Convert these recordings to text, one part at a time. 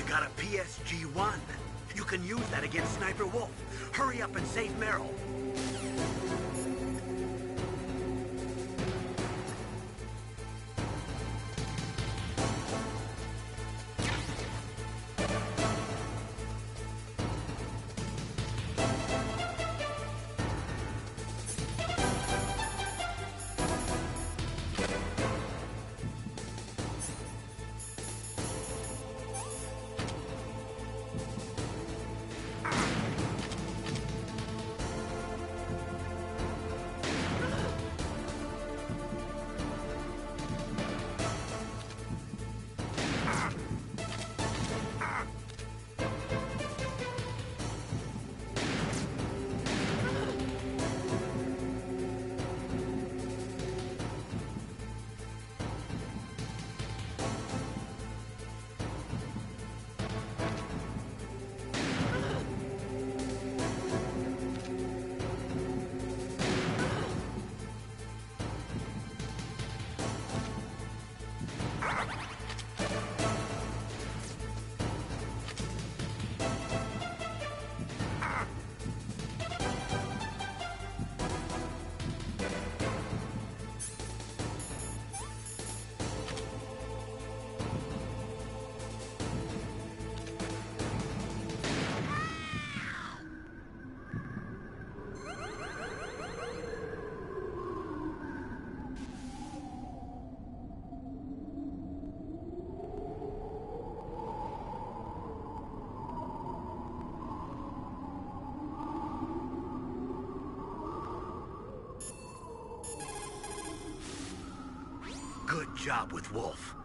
Got a PSG-1. You can use that against Sniper Wolf. Hurry up and save Meryl. Good job with Wolf.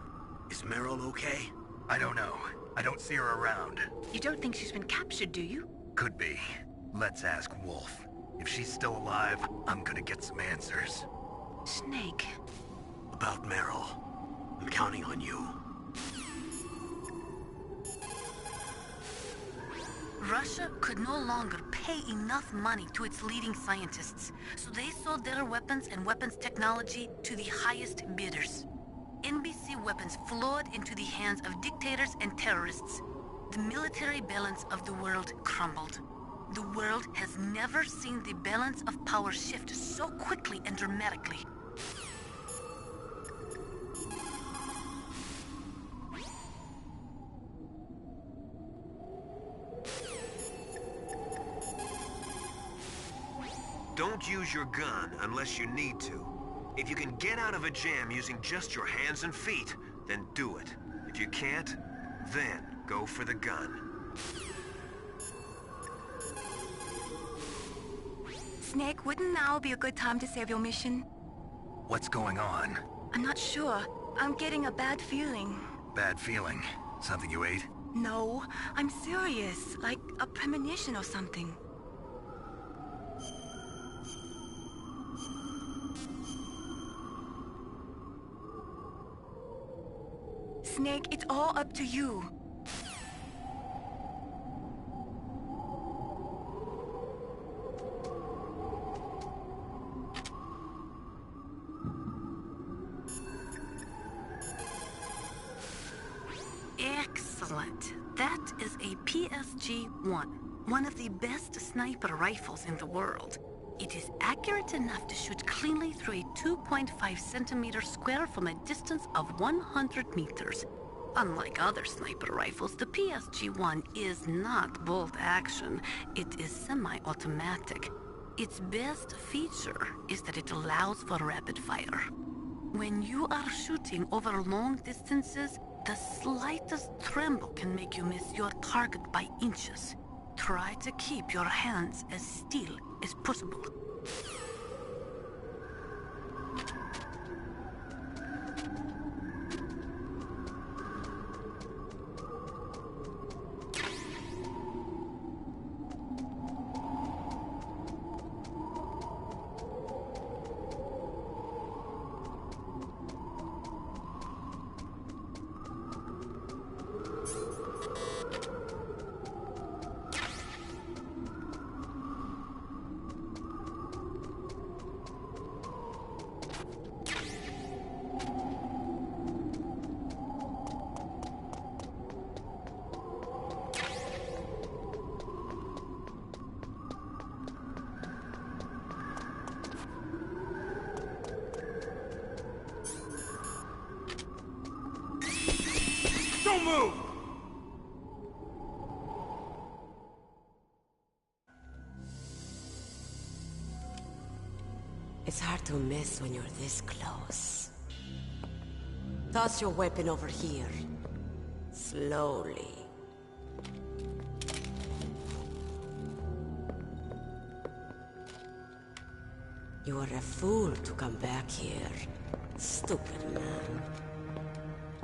Is Meryl okay? I don't know. I don't see her around. You don't think she's been captured, do you? Could be. Let's ask Wolf. If she's still alive, I'm gonna get some answers. Snake. About Meryl. I'm counting on you. Russia could no longer pay enough money to its leading scientists, so they sold their weapons and weapons technology to the highest bidders. NBC weapons flowed into the hands of dictators and terrorists. The military balance of the world crumbled. The world has never seen the balance of power shift so quickly and dramatically. Don't use your gun unless you need to. If you can get out of a jam using just your hands and feet, then do it. If you can't, then go for the gun. Snake, wouldn't now be a good time to save your mission? What's going on? I'm not sure. I'm getting a bad feeling. Bad feeling? Something you ate? No, I'm serious. Like a premonition or something. Snake, it's all up to you. Excellent. That is a PSG-1, one of the best sniper rifles in the world. It is accurate enough to shoot cleanly through a 2.5 centimeter square from a distance of 100 meters. Unlike other sniper rifles, the PSG-1 is not bolt action. It is semi-automatic. Its best feature is that it allows for rapid fire. When you are shooting over long distances, the slightest tremble can make you miss your target by inches. Try to keep your hands as still as possible. Don't move! It's hard to miss when you're this close. Toss your weapon over here. Slowly. You are a fool to come back here. Stupid man.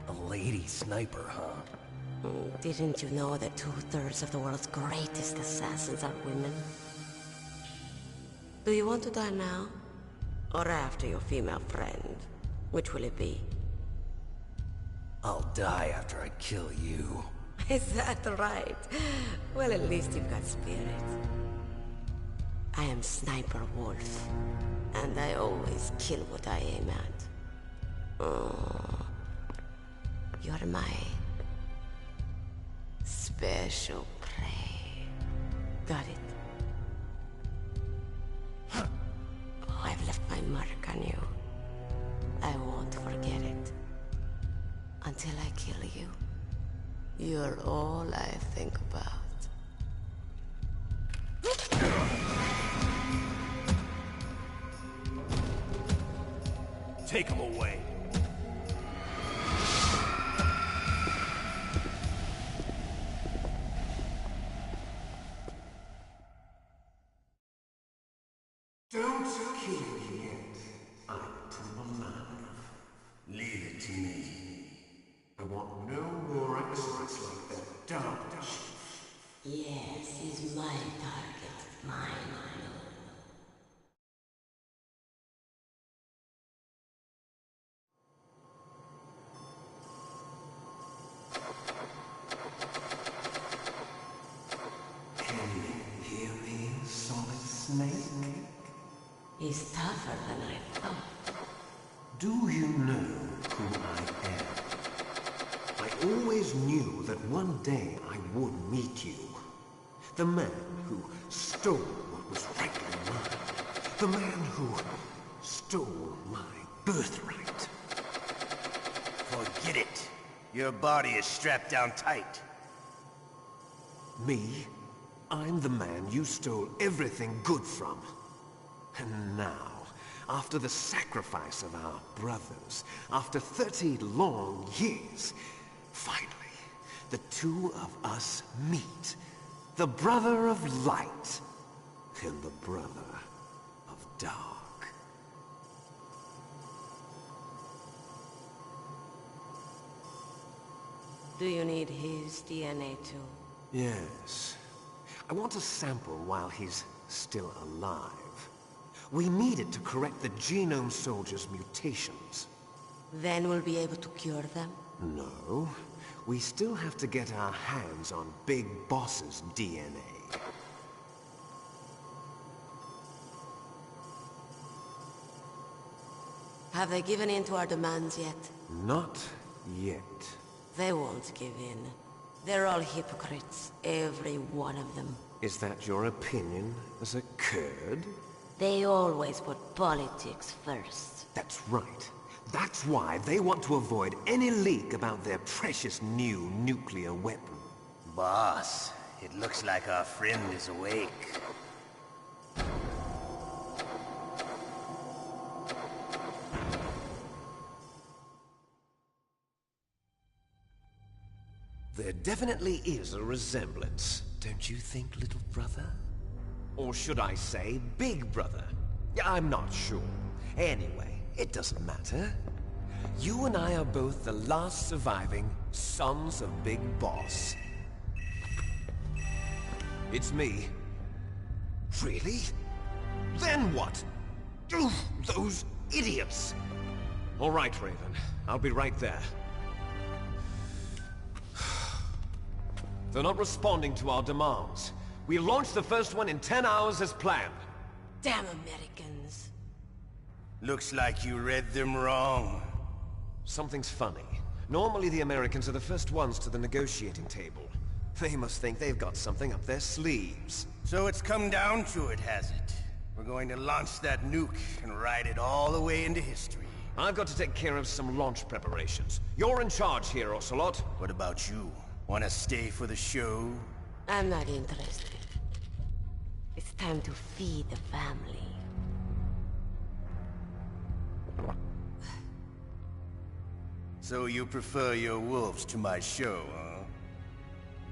A lady sniper, huh? Didn't you know that 2/3 of the world's greatest assassins are women? Do you want to die now? Or after your female friend? Which will it be? I'll die after I kill you. Is that right? Well, at least you've got spirit. I am Sniper Wolf, and I always kill what I aim at. Oh, you're my special prey. Got it? Oh, I've left my mark on you. I won't forget it. Until I kill you. You're all I think about. Take him away. Don't kill me yet. I'm alive. Leave it to me. I want no more episodes like that. Don't. Yes, he's my target. Mine. Can you hear me, Solid Snake? He's tougher than I thought. Do you know who I am? I always knew that one day I would meet you. The man who stole what was rightly mine. The man who stole my birthright. Forget it. Your body is strapped down tight. Me? I'm the man you stole everything good from. And now, after the sacrifice of our brothers, after 30 long years, finally, the two of us meet. The brother of light and the brother of dark. Do you need his DNA too? Yes. I want a sample while he's still alive. We need it to correct the Genome Soldier's mutations. Then we'll be able to cure them? No. We still have to get our hands on Big Boss's DNA. Have they given in to our demands yet? Not yet. They won't give in. They're all hypocrites, every one of them. Is that your opinion as a Kurd? They always put politics first. That's right. That's why they want to avoid any leak about their precious new nuclear weapon. Boss, it looks like our friend is awake. There definitely is a resemblance, don't you think, little brother? Or should I say, big brother? I'm not sure. Anyway, it doesn't matter. You and I are both the last surviving sons of Big Boss. It's me. Really? Then what? Oof, those idiots! All right, Raven. I'll be right there. They're not responding to our demands. We launched the first one in 10 hours as planned. Damn Americans. Looks like you read them wrong. Something's funny. Normally the Americans are the first ones to the negotiating table. They must think they've got something up their sleeves. So it's come down to it, has it? We're going to launch that nuke and ride it all the way into history. I've got to take care of some launch preparations. You're in charge here, Ocelot. What about you? Want to stay for the show? I'm not interested. It's time to feed the family. So you prefer your wolves to my show, huh?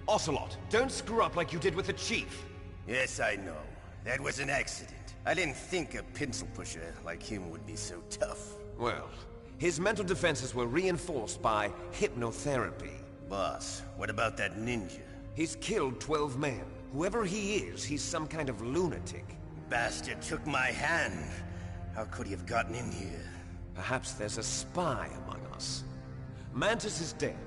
Ocelot, don't screw up like you did with the Chief. Yes, I know. That was an accident. I didn't think a pencil pusher like him would be so tough. Well, his mental defenses were reinforced by hypnotherapy. Boss, what about that ninja? He's killed 12 men. Whoever he is, he's some kind of lunatic. Bastard took my hand. How could he have gotten in here? Perhaps there's a spy among us. Mantis is dead.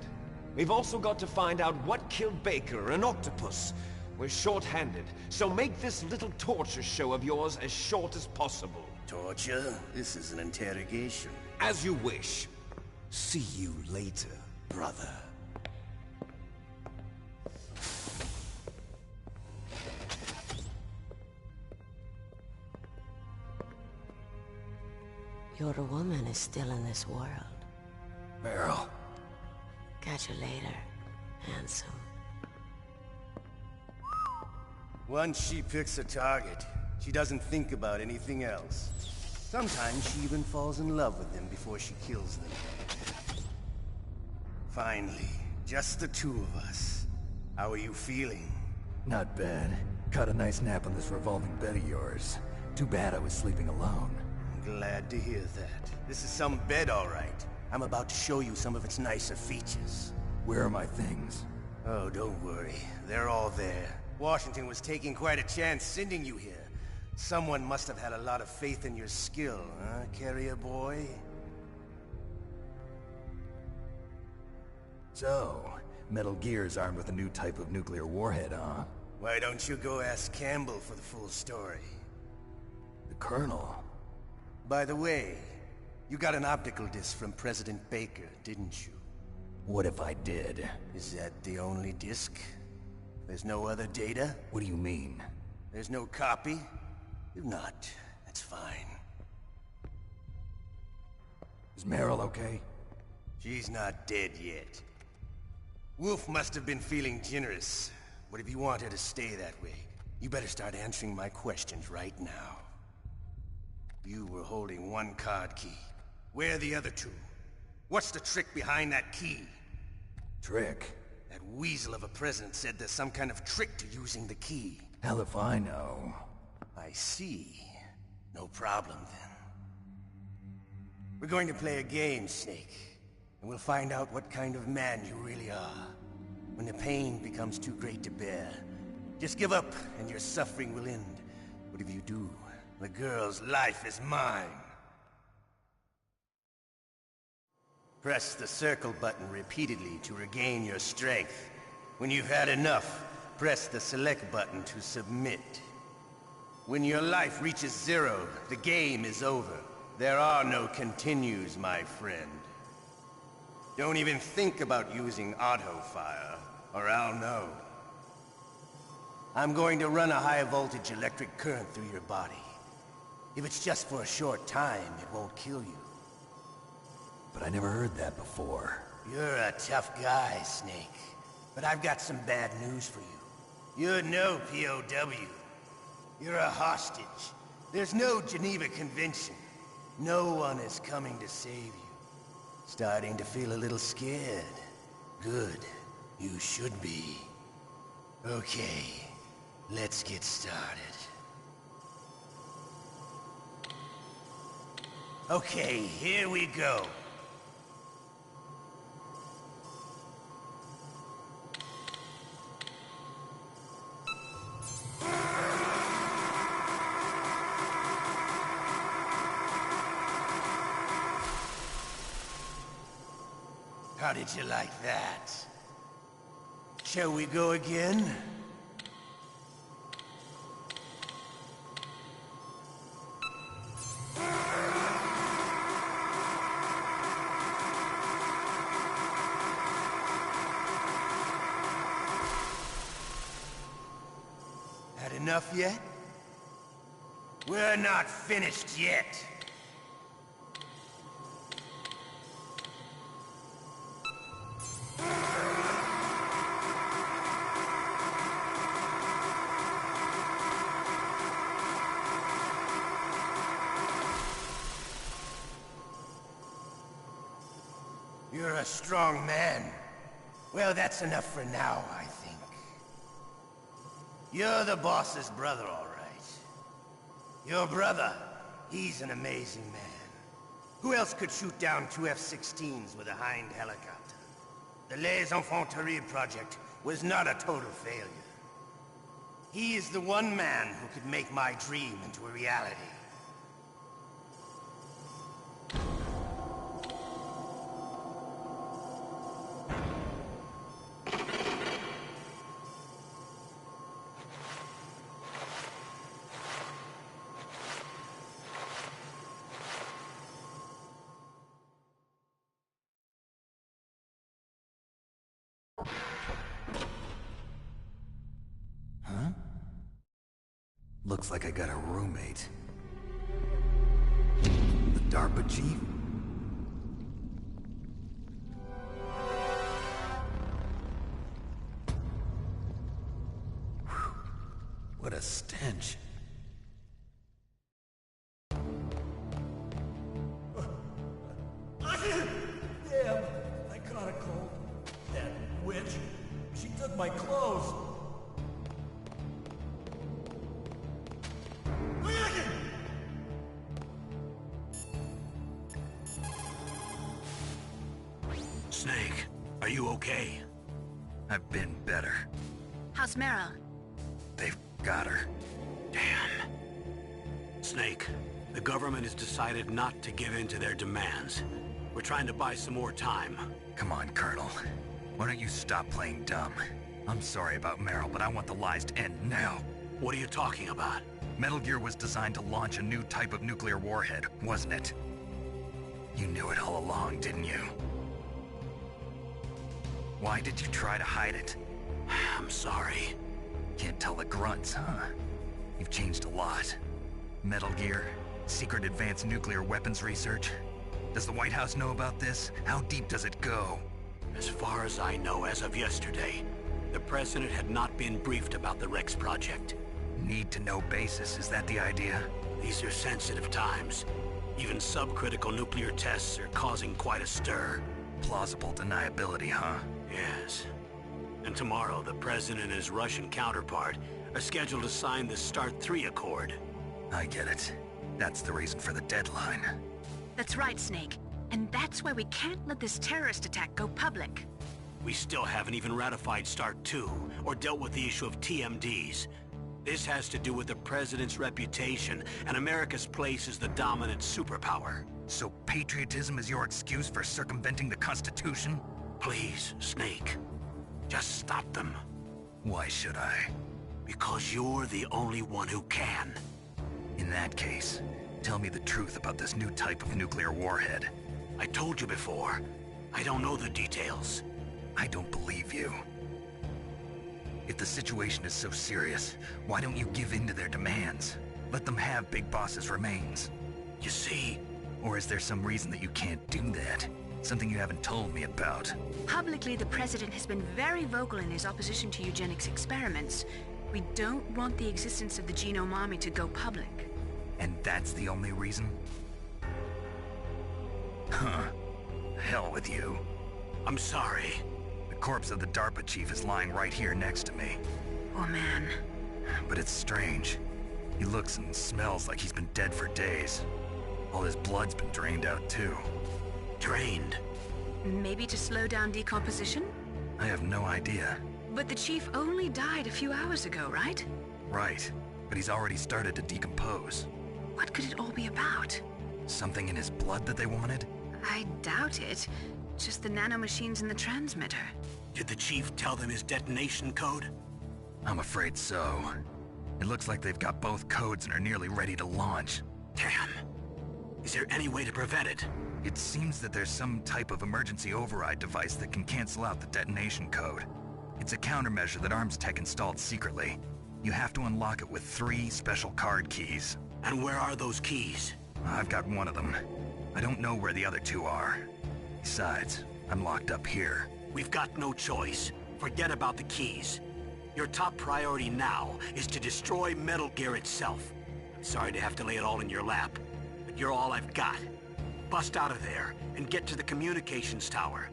We've also got to find out what killed Baker and Octopus. We're short-handed, so make this little torture show of yours as short as possible. Torture? This is an interrogation. As you wish. See you later, brother. Your woman is still in this world. Meryl. Catch you later, handsome. Once she picks a target, she doesn't think about anything else. Sometimes she even falls in love with them before she kills them. Finally, just the two of us. How are you feeling? Not bad. Caught a nice nap on this revolving bed of yours. Too bad I was sleeping alone. Glad to hear that. This is some bed, all right. I'm about to show you some of its nicer features. Where are my things? Oh, don't worry. They're all there. Washington was taking quite a chance sending you here. Someone must have had a lot of faith in your skill, huh, carrier boy? So, Metal Gear's armed with a new type of nuclear warhead, huh? Why don't you go ask Campbell for the full story? The Colonel? By the way, you got an optical disc from President Baker, didn't you? What if I did? Is that the only disc? There's no other data? What do you mean? There's no copy? If not, that's fine. Is Meryl okay? She's not dead yet. Wolf must have been feeling generous. But if you want her to stay that way, you better start answering my questions right now. You were holding one card key. Where are the other two? What's the trick behind that key? Trick? That weasel of a president said there's some kind of trick to using the key. Hell if I know. I see. No problem then. We're going to play a game, Snake. And we'll find out what kind of man you really are. When the pain becomes too great to bear, just give up and your suffering will end. But if you do, the girl's life is mine. Press the circle button repeatedly to regain your strength. When you've had enough, press the select button to submit. When your life reaches 0, the game is over. There are no continues, my friend. Don't even think about using auto-fire, or I'll know. I'm going to run a high-voltage electric current through your body. If it's just for a short time, it won't kill you. but I never heard that before. You're a tough guy, Snake. But I've got some bad news for you. You're no POW. You're a hostage. There's no Geneva Convention. No one is coming to save you. Starting to feel a little scared. Good. You should be. Okay, let's get started. Okay, here we go. How did you like that? Shall we go again? Had enough yet? We're not finished yet. You're a strong man. Well, that's enough for now, I think. You're the boss's brother, all right. Your brother, he's an amazing man. Who else could shoot down two F-16s with a Hind helicopter? The Les Enfants Terribles project was not a total failure. He is the one man who could make my dream into a reality. Looks like I got a roommate. The DARPA chief? Whew. What a stench. Damn, I caught a cold. That witch, she took my clothes. Snake, are you okay? I've been better. How's Meryl? They've got her. Damn. Snake, the government has decided not to give in to their demands. We're trying to buy some more time. Come on, Colonel. Why don't you stop playing dumb? I'm sorry about Meryl, but I want the lies to end now. What are you talking about? Metal Gear was designed to launch a new type of nuclear warhead, wasn't it? You knew it all along, didn't you? Why did you try to hide it? I'm sorry. Can't tell the grunts, huh? You've changed a lot. Metal Gear, secret advanced nuclear weapons research. Does the White House know about this? How deep does it go? As far as I know, as of yesterday, the President had not been briefed about the Rex project. Need-to-know basis, is that the idea? These are sensitive times. Even subcritical nuclear tests are causing quite a stir. Plausible deniability, huh? Yes. And tomorrow, the President and his Russian counterpart are scheduled to sign the START 3 Accord. I get it. That's the reason for the deadline. That's right, Snake. And that's why we can't let this terrorist attack go public. We still haven't even ratified START 2, or dealt with the issue of TMDs. This has to do with the President's reputation and America's place as the dominant superpower. So patriotism is your excuse for circumventing the Constitution? Please, Snake. Just stop them. Why should I? Because you're the only one who can. In that case, tell me the truth about this new type of nuclear warhead. I told you before. I don't know the details. I don't believe you. If the situation is so serious, why don't you give in to their demands? Let them have Big Boss's remains. You see... Or is there some reason that you can't do that? Something you haven't told me about. Publicly, the president has been very vocal in his opposition to eugenics experiments. We don't want the existence of the Genome Army to go public. And that's the only reason? Huh. Hell with you. I'm sorry. The corpse of the DARPA chief is lying right here next to me. Oh man. But it's strange. He looks and smells like he's been dead for days. All his blood's been drained out too. Drained? Maybe to slow down decomposition? I have no idea. But the chief only died a few hours ago, right? Right. But he's already started to decompose. What could it all be about? Something in his blood that they wanted? I doubt it. Just the nanomachines in the transmitter. Did the chief tell them his detonation code? I'm afraid so. It looks like they've got both codes and are nearly ready to launch. Damn. Is there any way to prevent it? It seems that there's some type of emergency override device that can cancel out the detonation code. It's a countermeasure that Arms Tech installed secretly. You have to unlock it with 3 special card keys. And where are those keys? I've got one of them. I don't know where the other 2 are. Besides, I'm locked up here. We've got no choice. Forget about the keys. Your top priority now is to destroy Metal Gear itself. I'm sorry to have to lay it all in your lap, but you're all I've got. Bust out of there and get to the communications tower.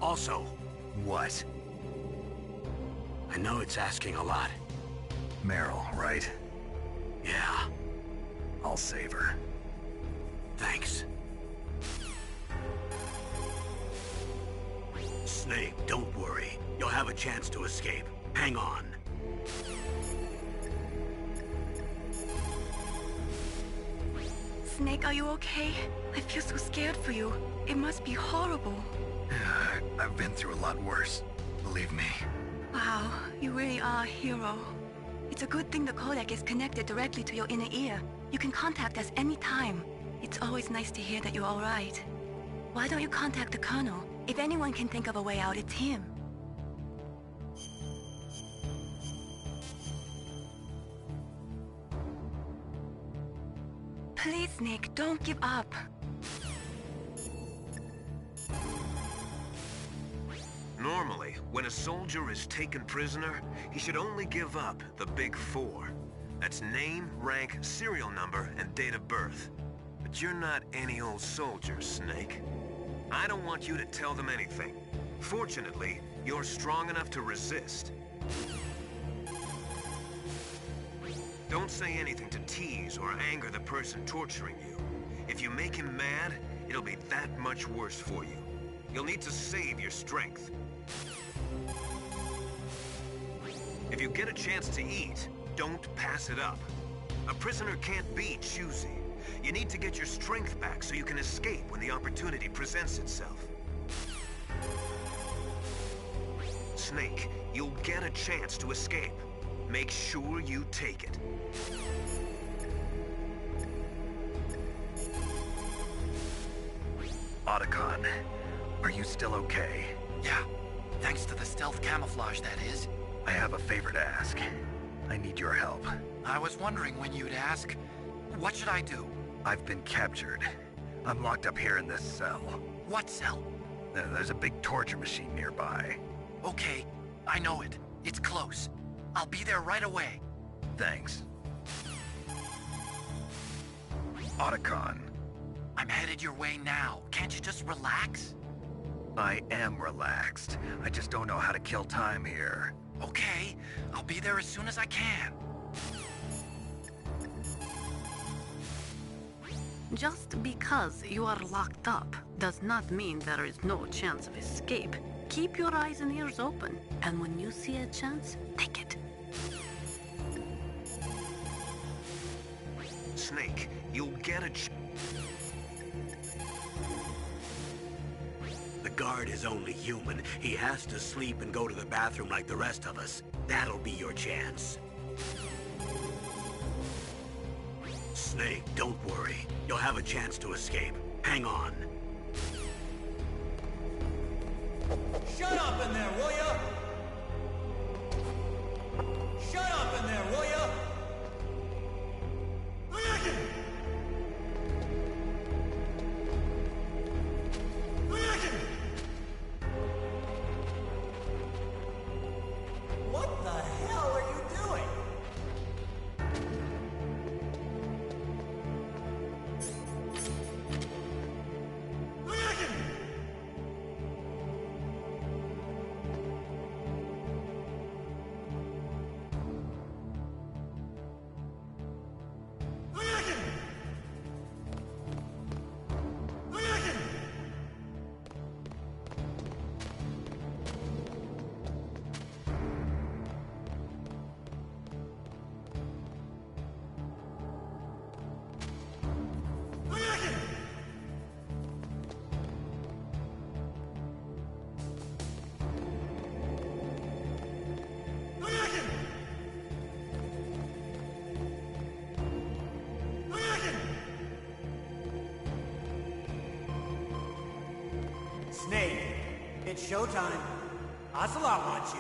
Also... What? I know it's asking a lot. Meryl, right? Yeah. I'll save her. Thanks. Snake, don't worry. You'll have a chance to escape. Hang on. Snake, are you okay? I feel so scared for you. It must be horrible. I've been through a lot worse. Believe me. Wow, you really are a hero. It's a good thing the codec is connected directly to your inner ear. You can contact us anytime. It's always nice to hear that you're all right. Why don't you contact the Colonel? If anyone can think of a way out, it's him. Please, Nick, don't give up. Normally, when a soldier is taken prisoner, he should only give up the big 4. That's name, rank, serial number, and date of birth. But you're not any old soldier, Snake. I don't want you to tell them anything. Fortunately, you're strong enough to resist. Don't say anything to tease or anger the person torturing you. If you make him mad, it'll be that much worse for you. You'll need to save your strength. If you get a chance to eat, don't pass it up. A prisoner can't be choosy. You need to get your strength back so you can escape when the opportunity presents itself. Snake, you'll get a chance to escape. Make sure you take it. Otacon, are you still okay? Yeah, thanks to the stealth camouflage, that is. I have a favor to ask. I need your help. I was wondering when you'd ask. What should I do? I've been captured. I'm locked up here in this cell. What cell? There's a big torture machine nearby. Okay, I know it. It's close. I'll be there right away. Thanks. Otacon. I'm headed your way now. Can't you just relax? I am relaxed. I just don't know how to kill time here. Okay, I'll be there as soon as I can. Just because you are locked up does not mean there is no chance of escape. Keep your eyes and ears open, and when you see a chance, take it. Snake, you'll get a The guard is only human. He has to sleep and go to the bathroom like the rest of us. That'll be your chance. Snake, don't worry. You'll have a chance to escape. Hang on. Shut up in there, will ya? Shut up in there, will ya? Look at It's showtime. Ocelot wants you.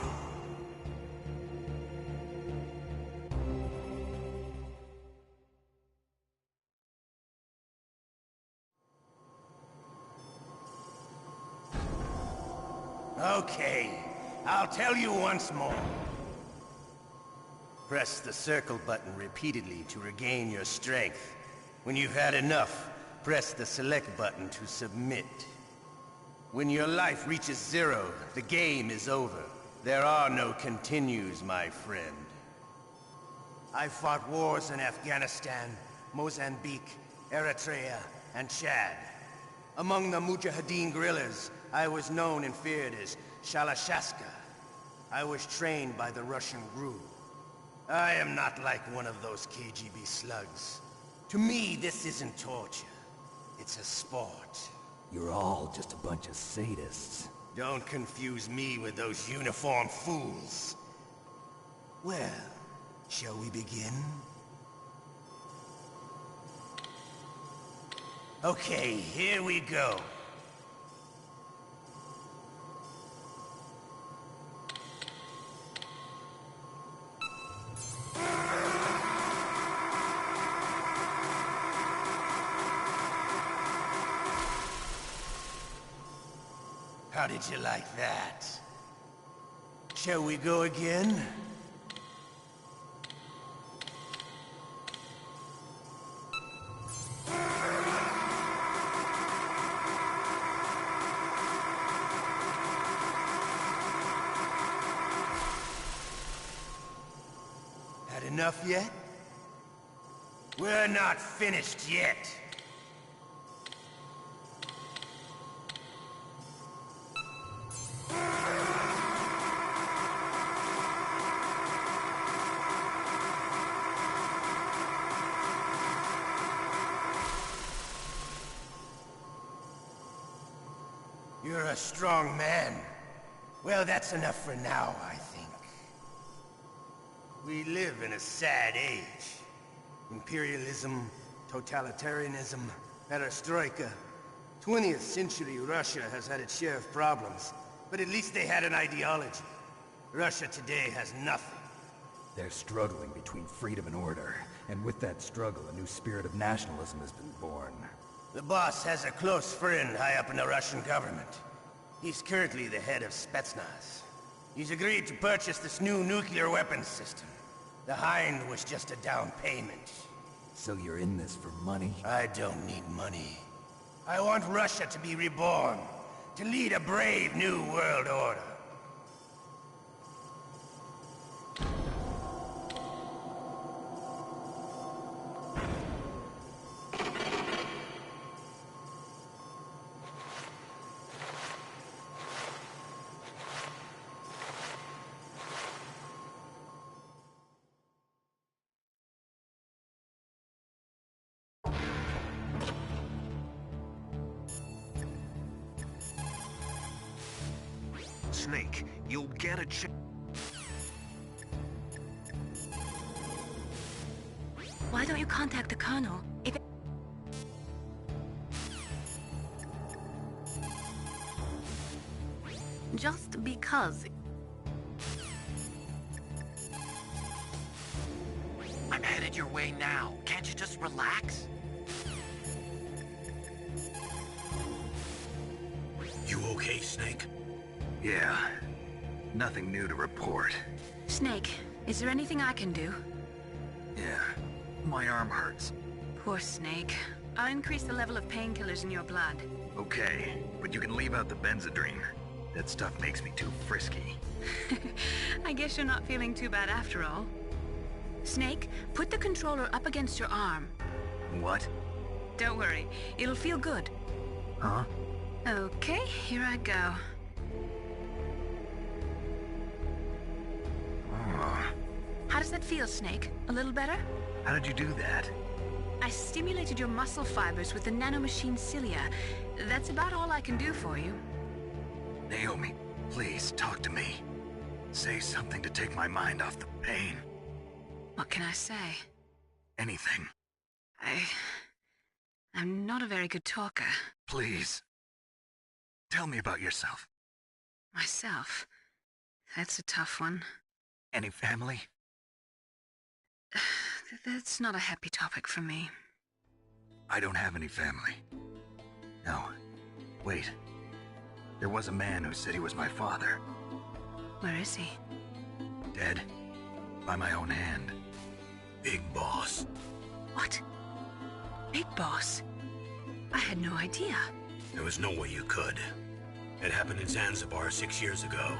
Okay, I'll tell you once more. Press the circle button repeatedly to regain your strength. When you've had enough, press the select button to submit. When your life reaches 0, the game is over. There are no continues, my friend. I fought wars in Afghanistan, Mozambique, Eritrea, and Chad. Among the Mujahideen guerrillas, I was known and feared as Shalashaska. I was trained by the Russian GRU. I am not like one of those KGB slugs. To me, this isn't torture. It's a sport. You're all just a bunch of sadists. Don't confuse me with those uniformed fools. Well, shall we begin? Okay, here we go. How did you like that? Shall we go again? Had enough yet? We're not finished yet. You're a strong man. Well, that's enough for now, I think. We live in a sad age. Imperialism, totalitarianism, perestroika. 20th century Russia has had its share of problems, but at least they had an ideology. Russia today has nothing. They're struggling between freedom and order, and with that struggle, a new spirit of nationalism has been born. The boss has a close friend high up in the Russian government. He's currently the head of Spetsnaz. He's agreed to purchase this new nuclear weapons system. The Hind was just a down payment. So you're in this for money? I don't need money. I want Russia to be reborn, to lead a brave new world order. Snake, you'll get a chance. Why don't you contact the Colonel? If Just because. I'm headed your way now. Can't you just relax? You okay, Snake? Yeah. Nothing new to report. Snake, is there anything I can do? Yeah. My arm hurts. Poor Snake. I'll increase the level of painkillers in your blood. Okay, but you can leave out the Benzedrine. That stuff makes me too frisky. I guess you're not feeling too bad after all. Snake, put the controller up against your arm. What? Don't worry, it'll feel good. Huh? Okay, here I go. How does that feel, Snake? A little better? How did you do that? I stimulated your muscle fibers with the nanomachine cilia. That's about all I can do for you. Naomi, please talk to me. Say something to take my mind off the pain. What can I say? Anything. I'm not a very good talker. Please. Tell me about yourself. Myself. That's a tough one. Any family? That's not a happy topic for me. I don't have any family. No. Wait. There was a man who said he was my father. Where is he? Dead. By my own hand. Big Boss. What? Big Boss? I had no idea. There was no way you could. It happened in Zanzibar 6 years ago.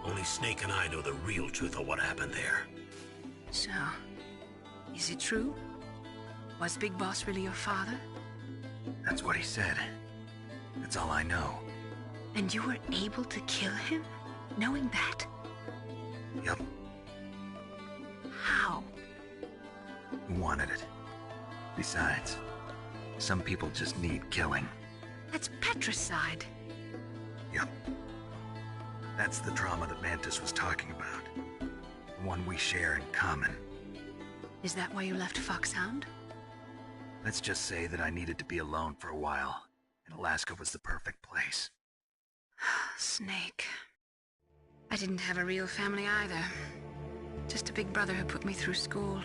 Only Snake and I know the real truth of what happened there. So, is it true? Was Big Boss really your father? That's what he said. That's all I know. And you were able to kill him, knowing that? Yup. How? He wanted it. Besides, some people just need killing. That's patricide. Yup. That's the trauma that Mantis was talking about. The one we share in common. Is that why you left Foxhound? Let's just say that I needed to be alone for a while, and Alaska was the perfect place. Snake. I didn't have a real family either. Just a big brother who put me through school.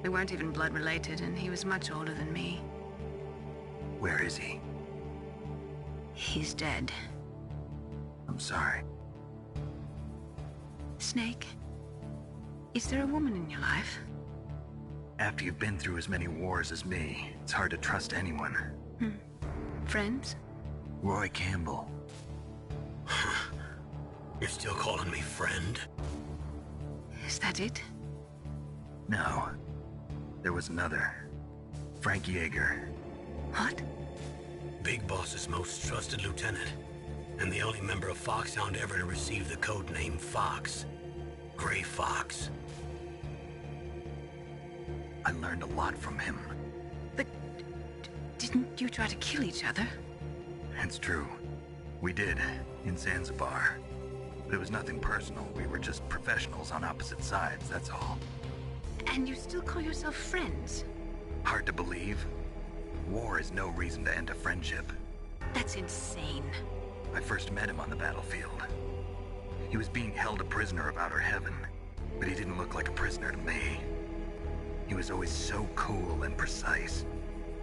We weren't even blood related, and he was much older than me. Where is he? He's dead. I'm sorry. Snake, is there a woman in your life? After you've been through as many wars as me, it's hard to trust anyone. Friends? Roy Campbell. You're still calling me friend? Is that it? No. There was another. Frank Yeager. What? Big Boss's most trusted lieutenant, and the only member of Foxhound ever to receive the code name Fox. Gray Fox. I learned a lot from him. But didn't you try to kill each other? It's true. We did, in Zanzibar. But it was nothing personal. We were just professionals on opposite sides, that's all. And you still call yourself friends? Hard to believe. War is no reason to end a friendship. That's insane. I first met him on the battlefield. He was being held a prisoner of outer heaven, but he didn't look like a prisoner to me. He was always so cool and precise.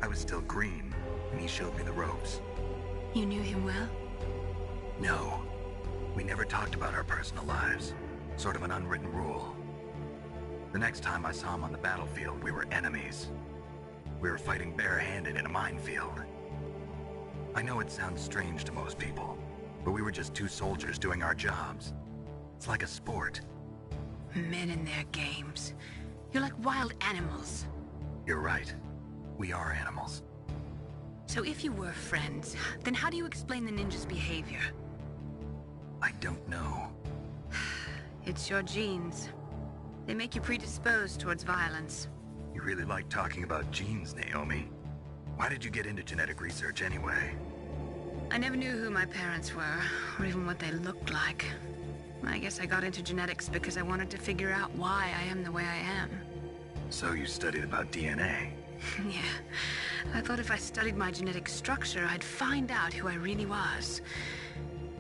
I was still green, and he showed me the ropes. You knew him well? No. We never talked about our personal lives. Sort of an unwritten rule. The next time I saw him on the battlefield, we were enemies. We were fighting barehanded in a minefield. I know it sounds strange to most people, but we were just two soldiers doing our jobs. It's like a sport. Men and their games. You're like wild animals. You're right. We are animals. So if you were friends, then how do you explain the ninjas' behavior? I don't know. It's your genes. They make you predisposed towards violence. You really like talking about genes, Naomi. Why did you get into genetic research anyway? I never knew who my parents were, or even what they looked like. I guess I got into genetics because I wanted to figure out why I am the way I am. So you studied about DNA? Yeah. I thought if I studied my genetic structure, I'd find out who I really was.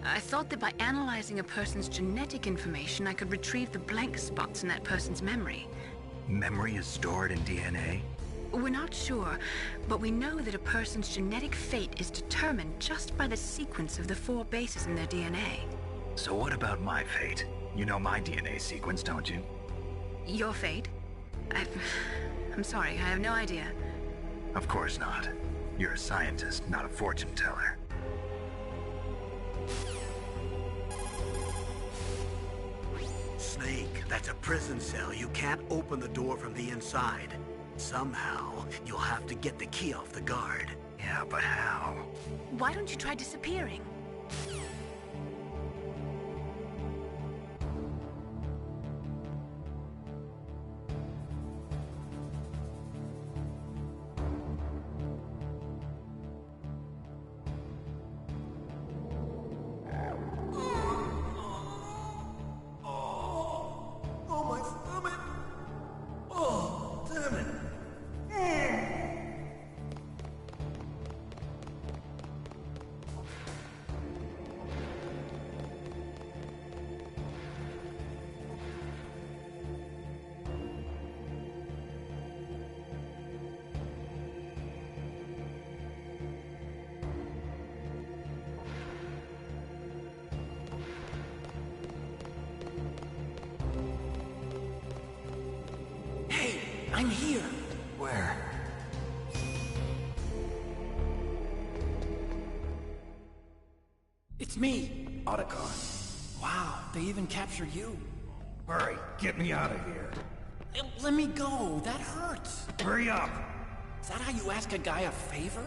I thought that by analyzing a person's genetic information, I could retrieve the blank spots in that person's memory. Memory is stored in DNA? We're not sure, but we know that a person's genetic fate is determined just by the sequence of the 4 bases in their DNA. So what about my fate? You know my DNA sequence, don't you? Your fate? I'm sorry, I have no idea. Of course not. You're a scientist, not a fortune teller. Snake, that's a prison cell. You can't open the door from the inside. Somehow, you'll have to get the key off the guard. Yeah, but how? Why don't you try disappearing? I'm here. Where? It's me. Otacon. Wow, they even captured you. Hurry, get me out of here. Let me go, that hurts. Hurry up! Is that how you ask a guy a favor?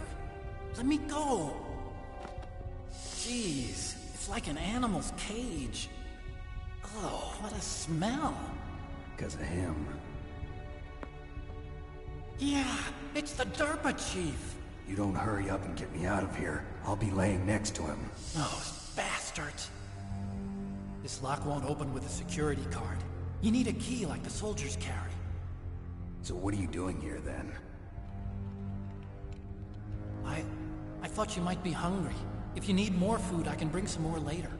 Let me go. Jeez, it's like an animal's cage. Oh, what a smell. Because of him. Yeah, it's the DARPA chief. You don't hurry up and get me out of here, I'll be laying next to him. Those bastards. This lock won't open with a security card. You need a key like the soldiers carry. So what are you doing here then? I thought you might be hungry. If you need more food, I can bring some more later.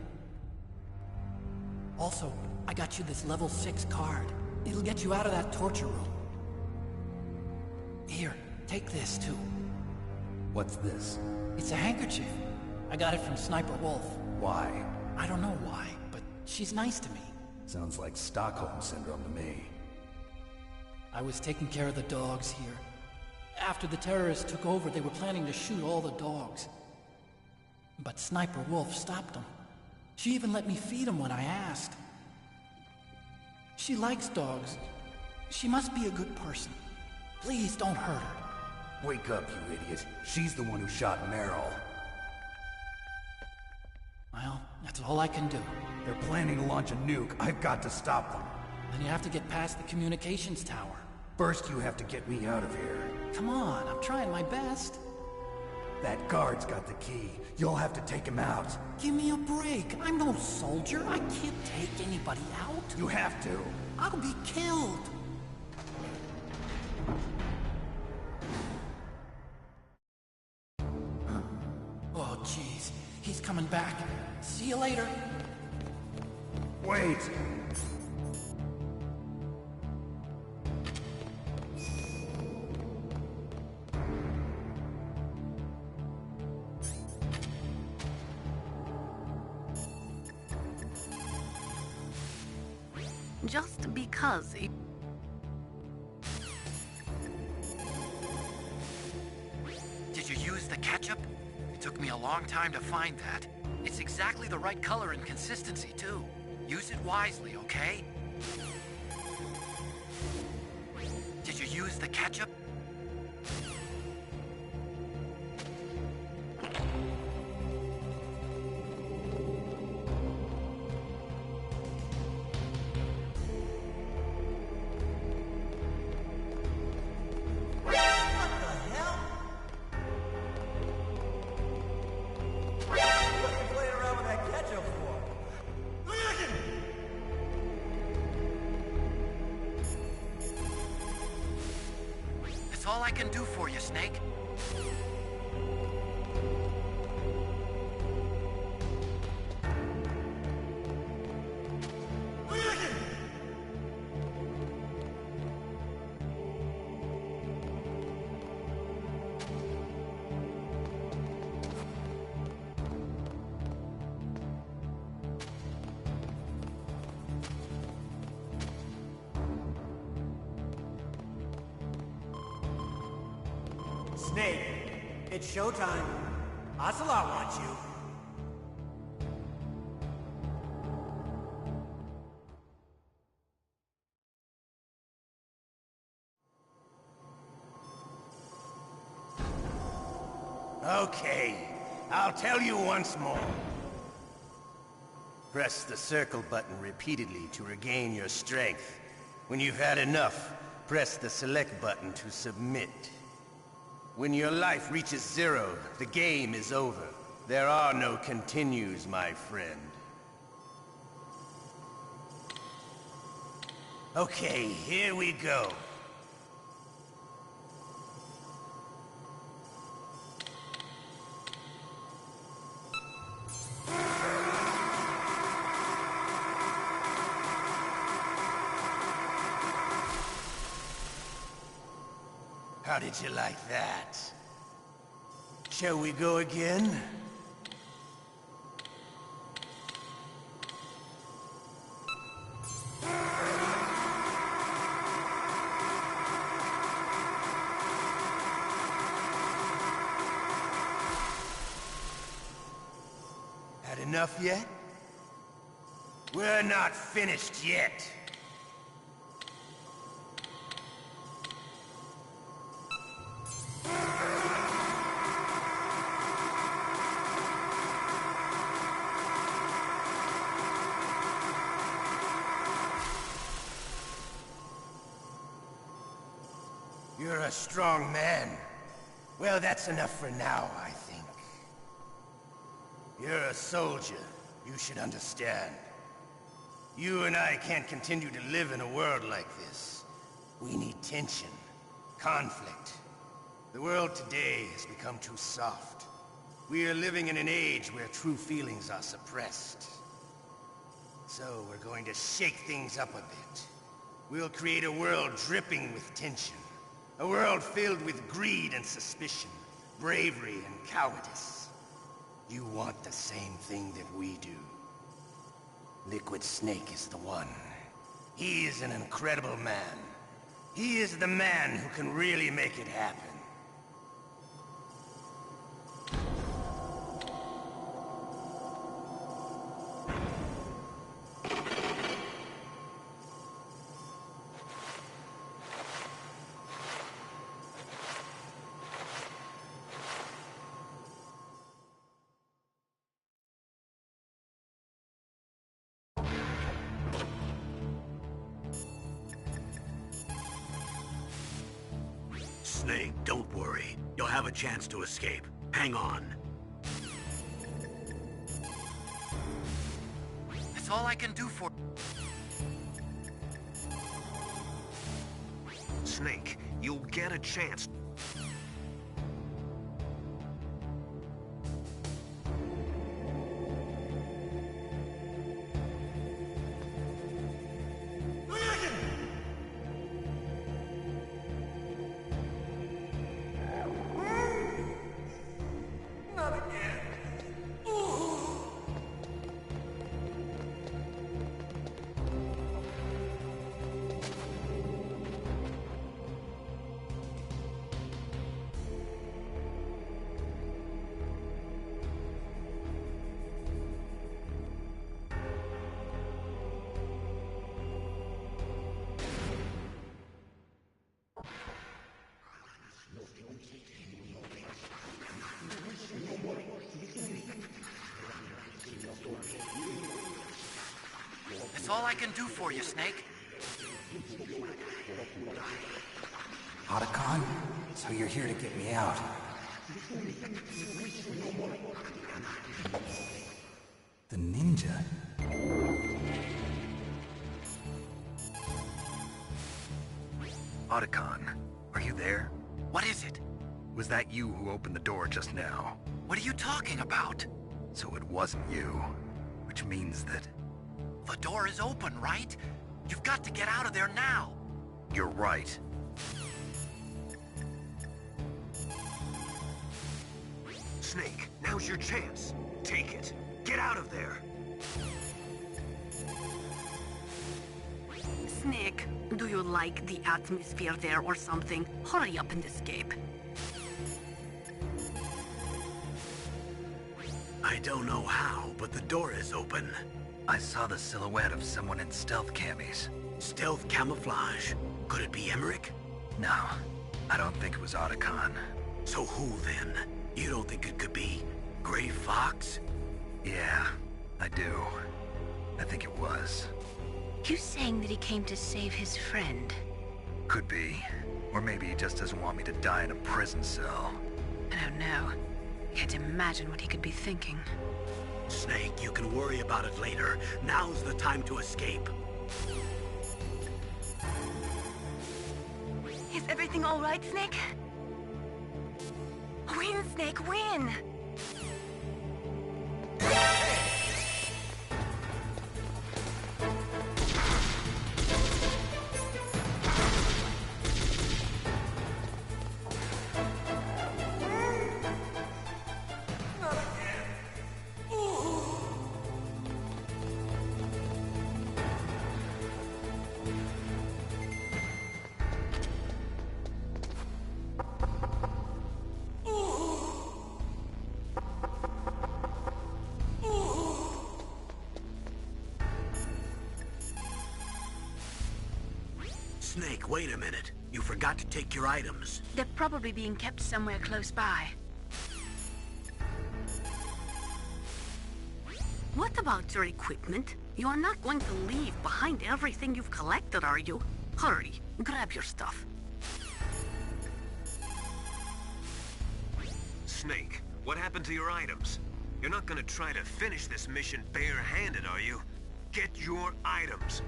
Also, I got you this level 6 card. It'll get you out of that torture room. Here, take this too. What's this? It's a handkerchief. I got it from Sniper Wolf. Why? I don't know why, but she's nice to me. Sounds like Stockholm Syndrome to me. I was taking care of the dogs here. After the terrorists took over, they were planning to shoot all the dogs. But Sniper Wolf stopped them. She even let me feed them when I asked. She likes dogs. She must be a good person. Please don't hurt her. Wake up, you idiot. She's the one who shot Meryl. Well, that's all I can do. They're planning to launch a nuke. I've got to stop them. Then you have to get past the communications tower. First, you have to get me out of here. Come on, I'm trying my best. That guard's got the key. You'll have to take him out. Give me a break. I'm no soldier. I can't take anybody out. You have to. I'll be killed. Oh, jeez. He's coming back. See you later. Wait! Just because it... Did you use the ketchup? It took me a long time to find that. It's exactly the right color and consistency, too. Use it wisely, okay? Did you use the ketchup? All I can do for you, Snake. Snake, it's showtime. Ocelot wants you. Okay, I'll tell you once more. Press the circle button repeatedly to regain your strength. When you've had enough, press the select button to submit. When your life reaches 0, the game is over. There are no continues, my friend. Okay, here we go. How did you like that? Shall we go again? enough yet? We're not finished yet. You're a strong man. Well, that's enough for now, I think. You're a soldier. You should understand. You and I can't continue to live in a world like this. We need tension, conflict. The world today has become too soft. We are living in an age where true feelings are suppressed. So we're going to shake things up a bit. We'll create a world dripping with tension. A world filled with greed and suspicion, bravery and cowardice. You want the same thing that we do. Liquid Snake is the one. He is an incredible man. He is the man who can really make it happen. Snake, don't worry. You'll have a chance to escape. Hang on. That's all I can do for... Snake, you'll get a chance. That's all I can do for you, Snake. Otacon? So you're here to get me out. The ninja? Otacon, are you there? What is it? Was that you who opened the door just now? What are you talking about? So it wasn't you. Which means that... The door is open, right? You've got to get out of there now. You're right. Snake, now's your chance. Take it. Get out of there. Snake, do you like the atmosphere there or something? Hurry up and escape. I don't know how, but the door is open. I saw the silhouette of someone in stealth camis. Stealth camouflage? Could it be Emmerich? No, I don't think it was Otacon. So who then? You don't think it could be Gray Fox? Yeah, I do. I think it was. You saying that he came to save his friend? Could be. Or maybe he just doesn't want me to die in a prison cell. I don't know. Can't imagine what he could be thinking. Snake, you can worry about it later. Now's the time to escape. Is everything all right, Snake? Win, Snake, win! Snake, wait a minute. You forgot to take your items. They're probably being kept somewhere close by. What about your equipment? You are not going to leave behind everything you've collected, are you? Hurry, grab your stuff. Snake, what happened to your items? You're not gonna try to finish this mission bare-handed, are you? Get your items!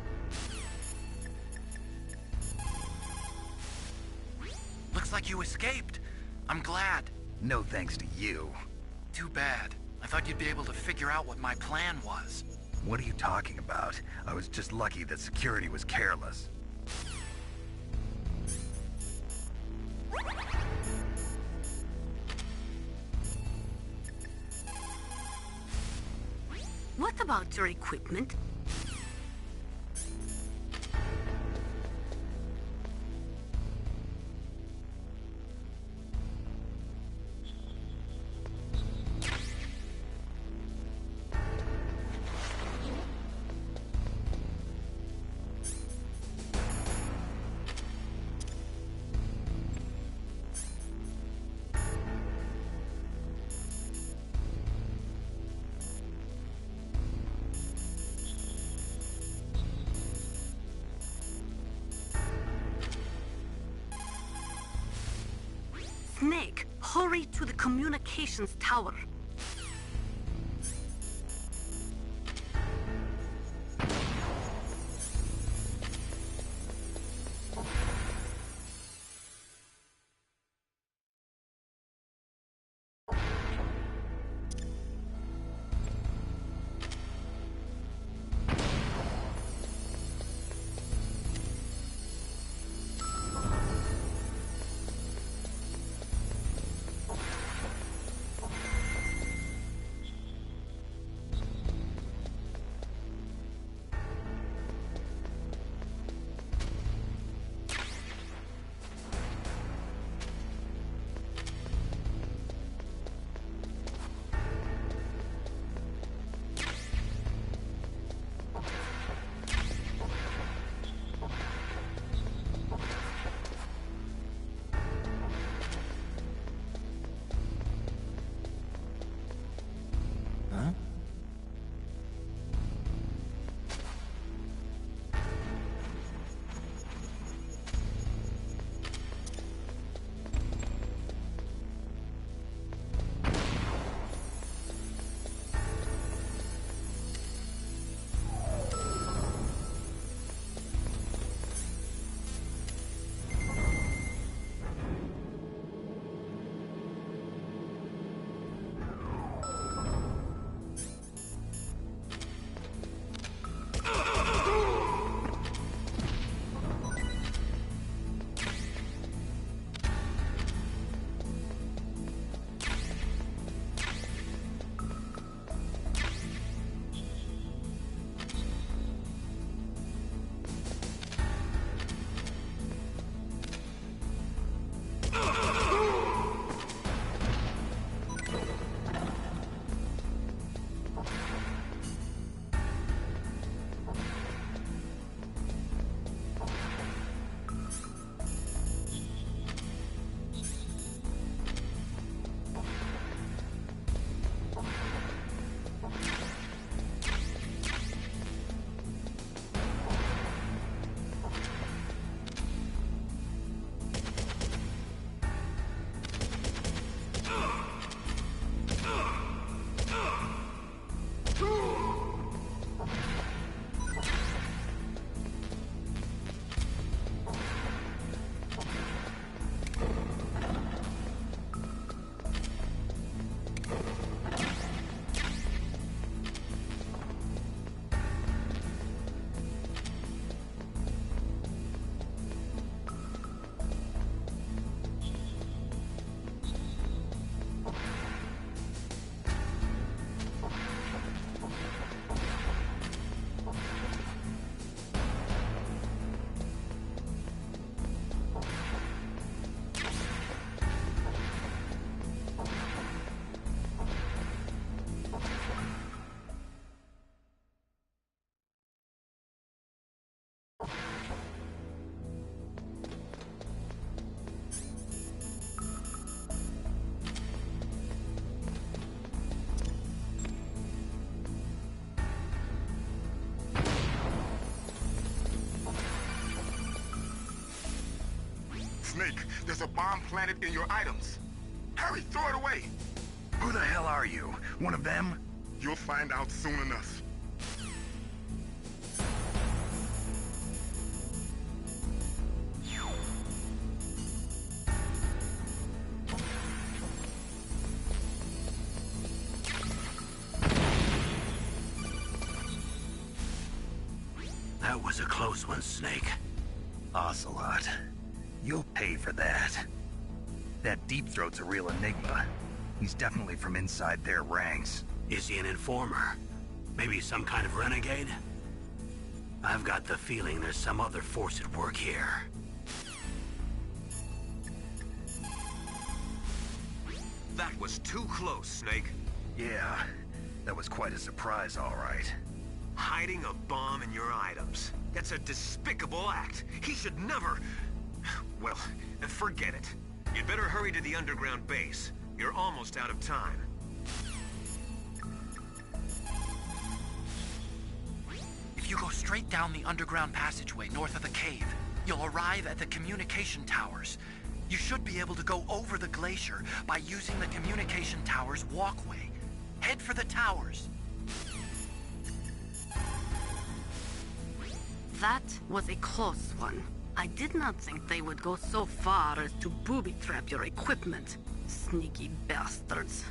Looks like you escaped. I'm glad. No thanks to you. Too bad. I thought you'd be able to figure out what my plan was. What are you talking about? I was just lucky that security was careless. What about your equipment? Snake, hurry to the communications tower. Snake, there's a bomb planted in your items. Hurry, throw it away! Who the hell are you? One of them? You'll find out soon enough. That was a close one, Snake. Ocelot, you'll pay for that. That Deep Throat's a real enigma. He's definitely from inside their ranks. Is he an informer? Maybe some kind of renegade? I've got the feeling there's some other force at work here. That was too close, Snake. Yeah, that was quite a surprise, all right. Hiding a bomb in your items. That's a despicable act. He should never... Well, forget it. You'd better hurry to the underground base. You're almost out of time. If you go straight down the underground passageway north of the cave, you'll arrive at the communication towers. You should be able to go over the glacier by using the communication towers walkway. Head for the towers. That was a close one. I did not think they would go so far as to booby-trap your equipment. Sneaky bastards.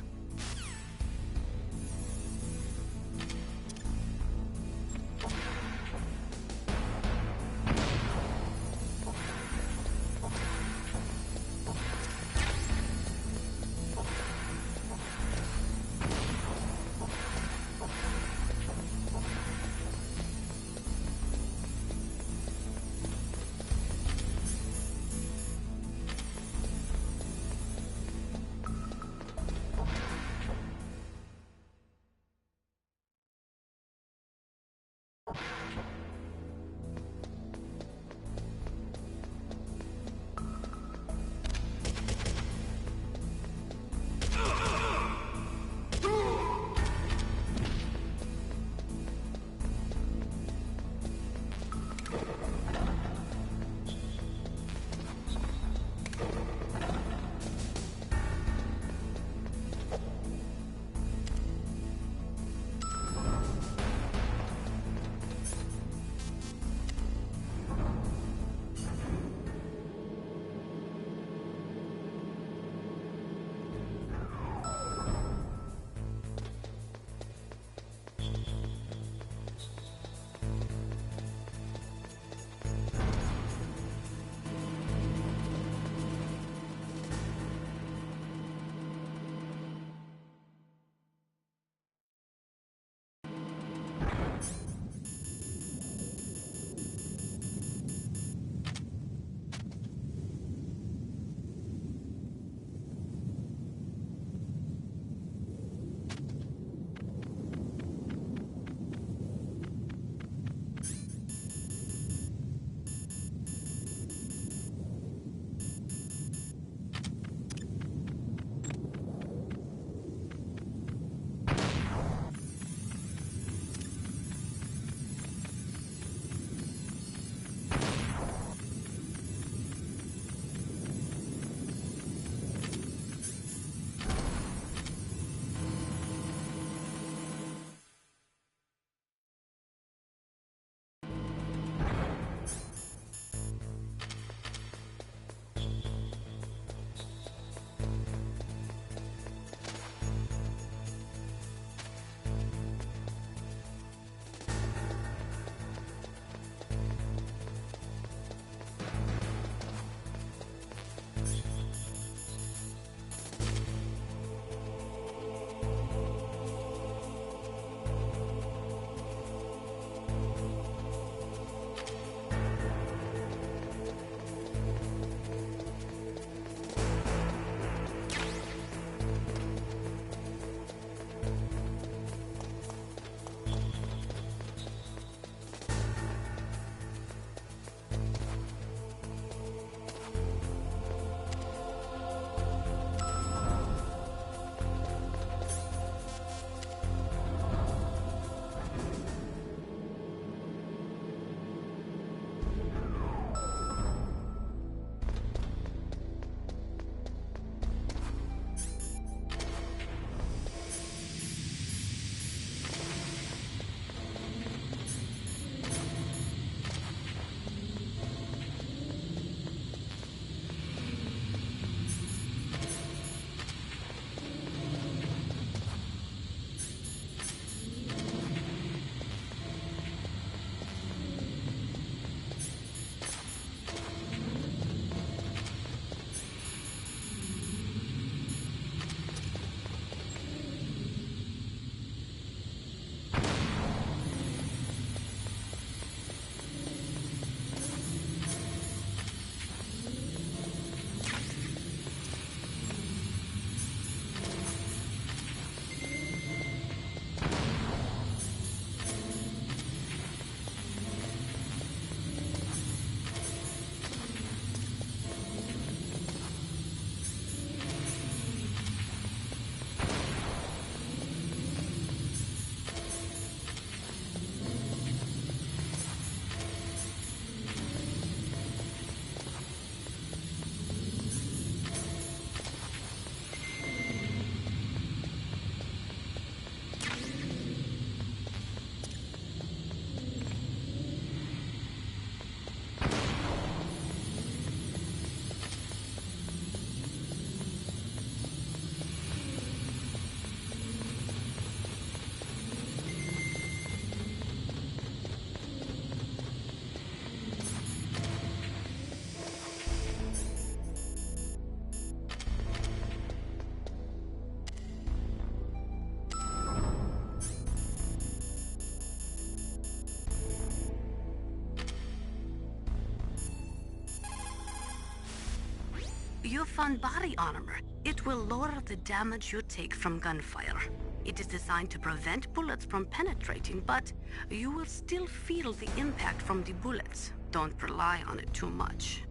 You found body armor. It will lower the damage you take from gunfire. It is designed to prevent bullets from penetrating, but you will still feel the impact from the bullets. Don't rely on it too much.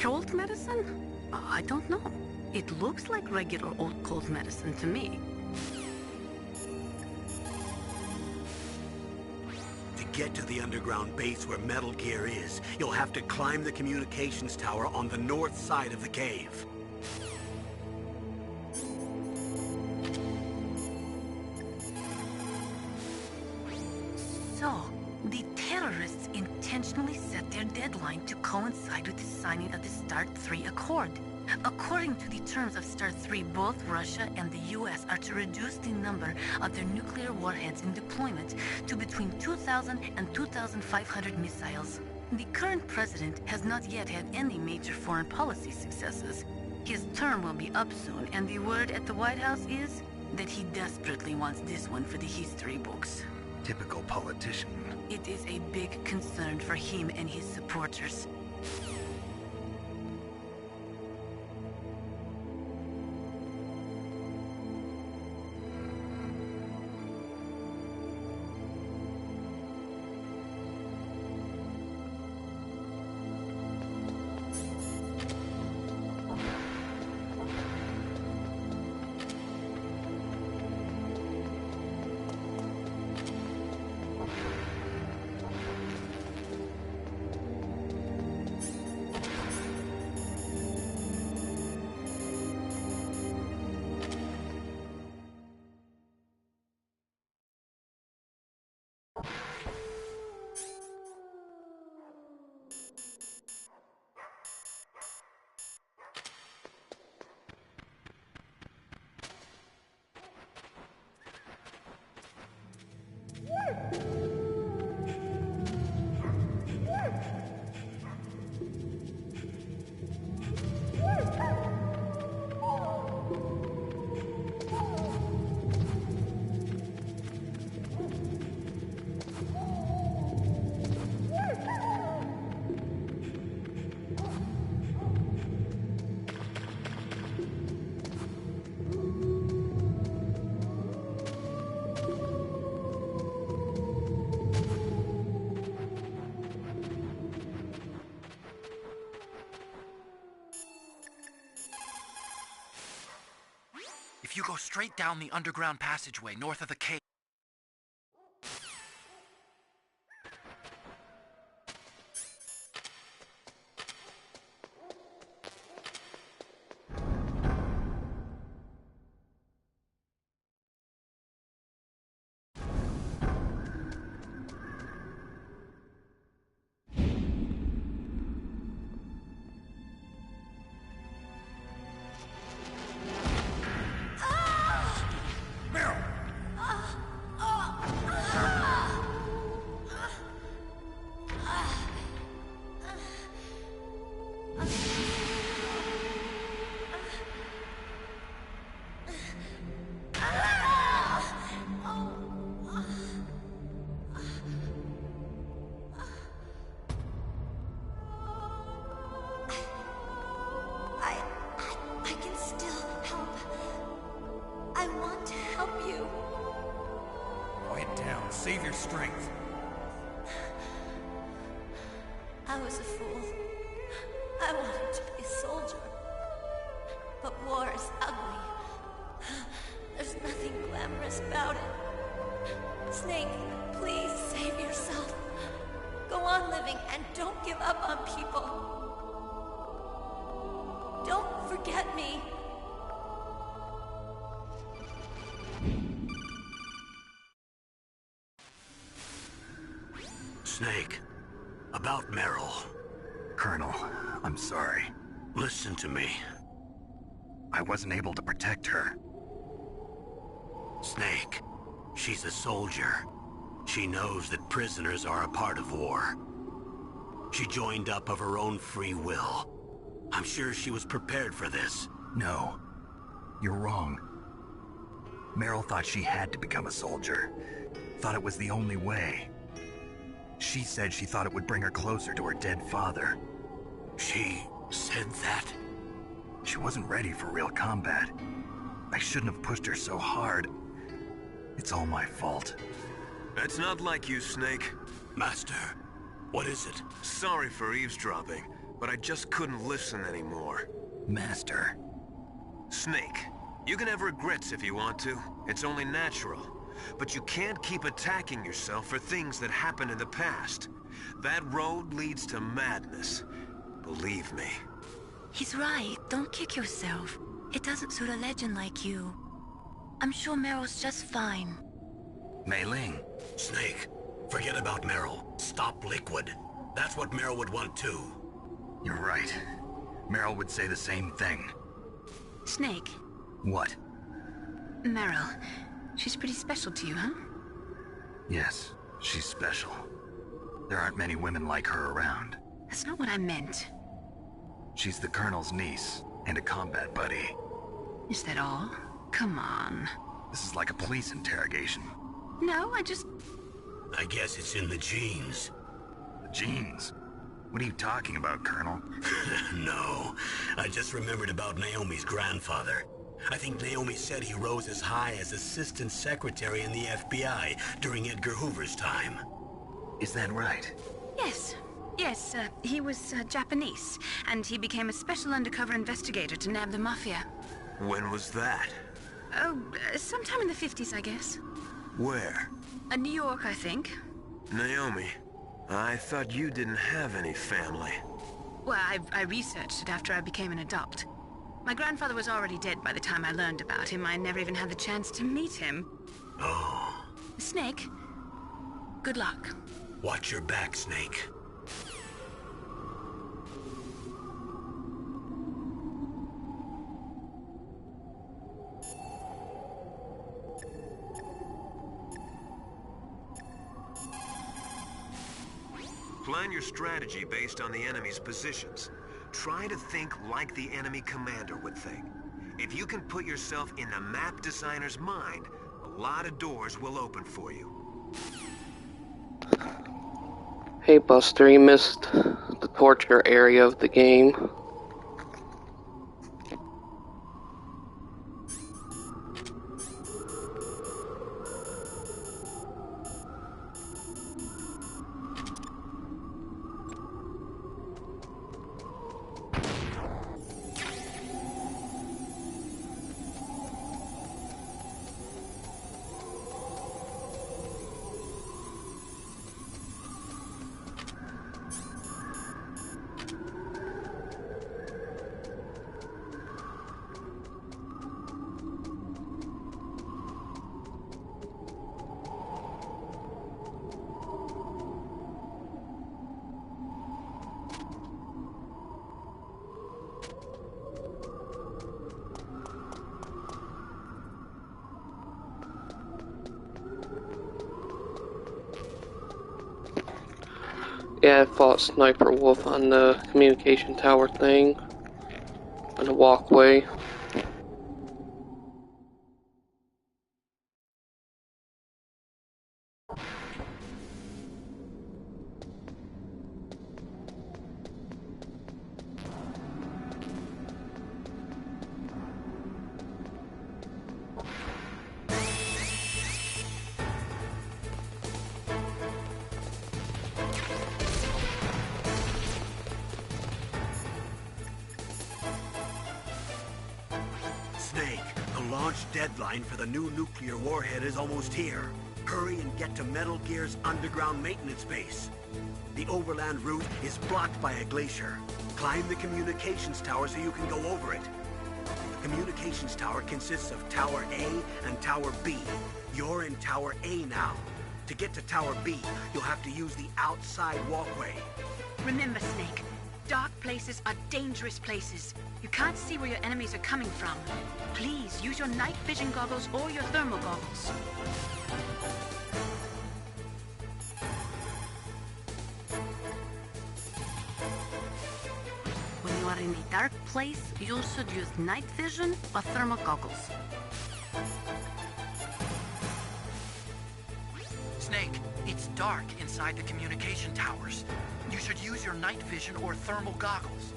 Cold medicine? I don't know. It looks like regular old cold medicine to me. To get to the underground base where Metal Gear is, you'll have to climb the communications tower on the north side of the cave. So, the terrorists intentionally set their deadline to coincide with the signing of the START 3 Accord. According to the terms of START 3, both Russia and the US are to reduce the number of their nuclear warheads in deployment to between 2,000 and 2,500 missiles. The current president has not yet had any major foreign policy successes. His term will be up soon, and the word at the White House is that he desperately wants this one for the history books. Typical politician. It is a big concern for him and his supporters. If you go straight down the underground passageway north of the cave... Save your strength. I was a fool. I wanted to be a soldier. But war is ugly. There's nothing glamorous about it. Snake, please save yourself. Go on living and don't give up on people. Don't forget me. Snake, about Meryl. Colonel, I'm sorry. Listen to me. I wasn't able to protect her. Snake, she's a soldier. She knows that prisoners are a part of war. She joined up of her own free will. I'm sure she was prepared for this. No, you're wrong. Meryl thought she had to become a soldier. Thought it was the only way. She said she thought it would bring her closer to her dead father. She said that? She wasn't ready for real combat. I shouldn't have pushed her so hard. It's all my fault. That's not like you, Snake. Master, what is it? Sorry for eavesdropping, but I just couldn't listen anymore. Master. Snake, you can have regrets if you want to. It's only natural. But you can't keep attacking yourself for things that happened in the past. That road leads to madness. Believe me. He's right. Don't kick yourself. It doesn't suit a legend like you. I'm sure Meryl's just fine. Mei Ling. Snake, forget about Meryl. Stop Liquid. That's what Meryl would want too. You're right. Meryl would say the same thing. Snake. What? Meryl. She's pretty special to you, huh? Yes, she's special. There aren't many women like her around. That's not what I meant. She's the Colonel's niece, and a combat buddy. Is that all? Come on. This is like a police interrogation. No, I guess it's in the genes. The genes? What are you talking about, Colonel? No, I just remembered about Naomi's grandfather. I think Naomi said he rose as high as assistant secretary in the FBI during Edgar Hoover's time. Is that right? Yes. Yes, he was Japanese, and he became a special undercover investigator to nab the Mafia. When was that? Oh, sometime in the 50s, I guess. Where? New York, I think. Naomi, I thought you didn't have any family. Well, I researched it after I became an adult. My grandfather was already dead by the time I learned about him. I never even had the chance to meet him. Oh. Snake, good luck. Watch your back, Snake. Plan your strategy based on the enemy's positions. Try to think like the enemy commander would think. If you can put yourself in the map designer's mind, a lot of doors will open for you. Hey Buster, you missed the torture area of the game. Yeah, I fought Sniper Wolf on the communication tower thing, on the walkway. launch deadline for the new nuclear warhead is almost here. Hurry and get to Metal Gear's underground maintenance base. The overland route is blocked by a glacier. Climb the communications tower so you can go over it. The communications tower consists of Tower A and Tower B. You're in Tower A now. To get to Tower B, you'll have to use the outside walkway. Remember, Snake, dark places are dangerous places. You can't see where your enemies are coming from. Please use your night vision goggles or your thermal goggles. When you are in a dark place, you should use night vision or thermal goggles. Snake, it's dark inside the communication towers. You should use your night vision or thermal goggles.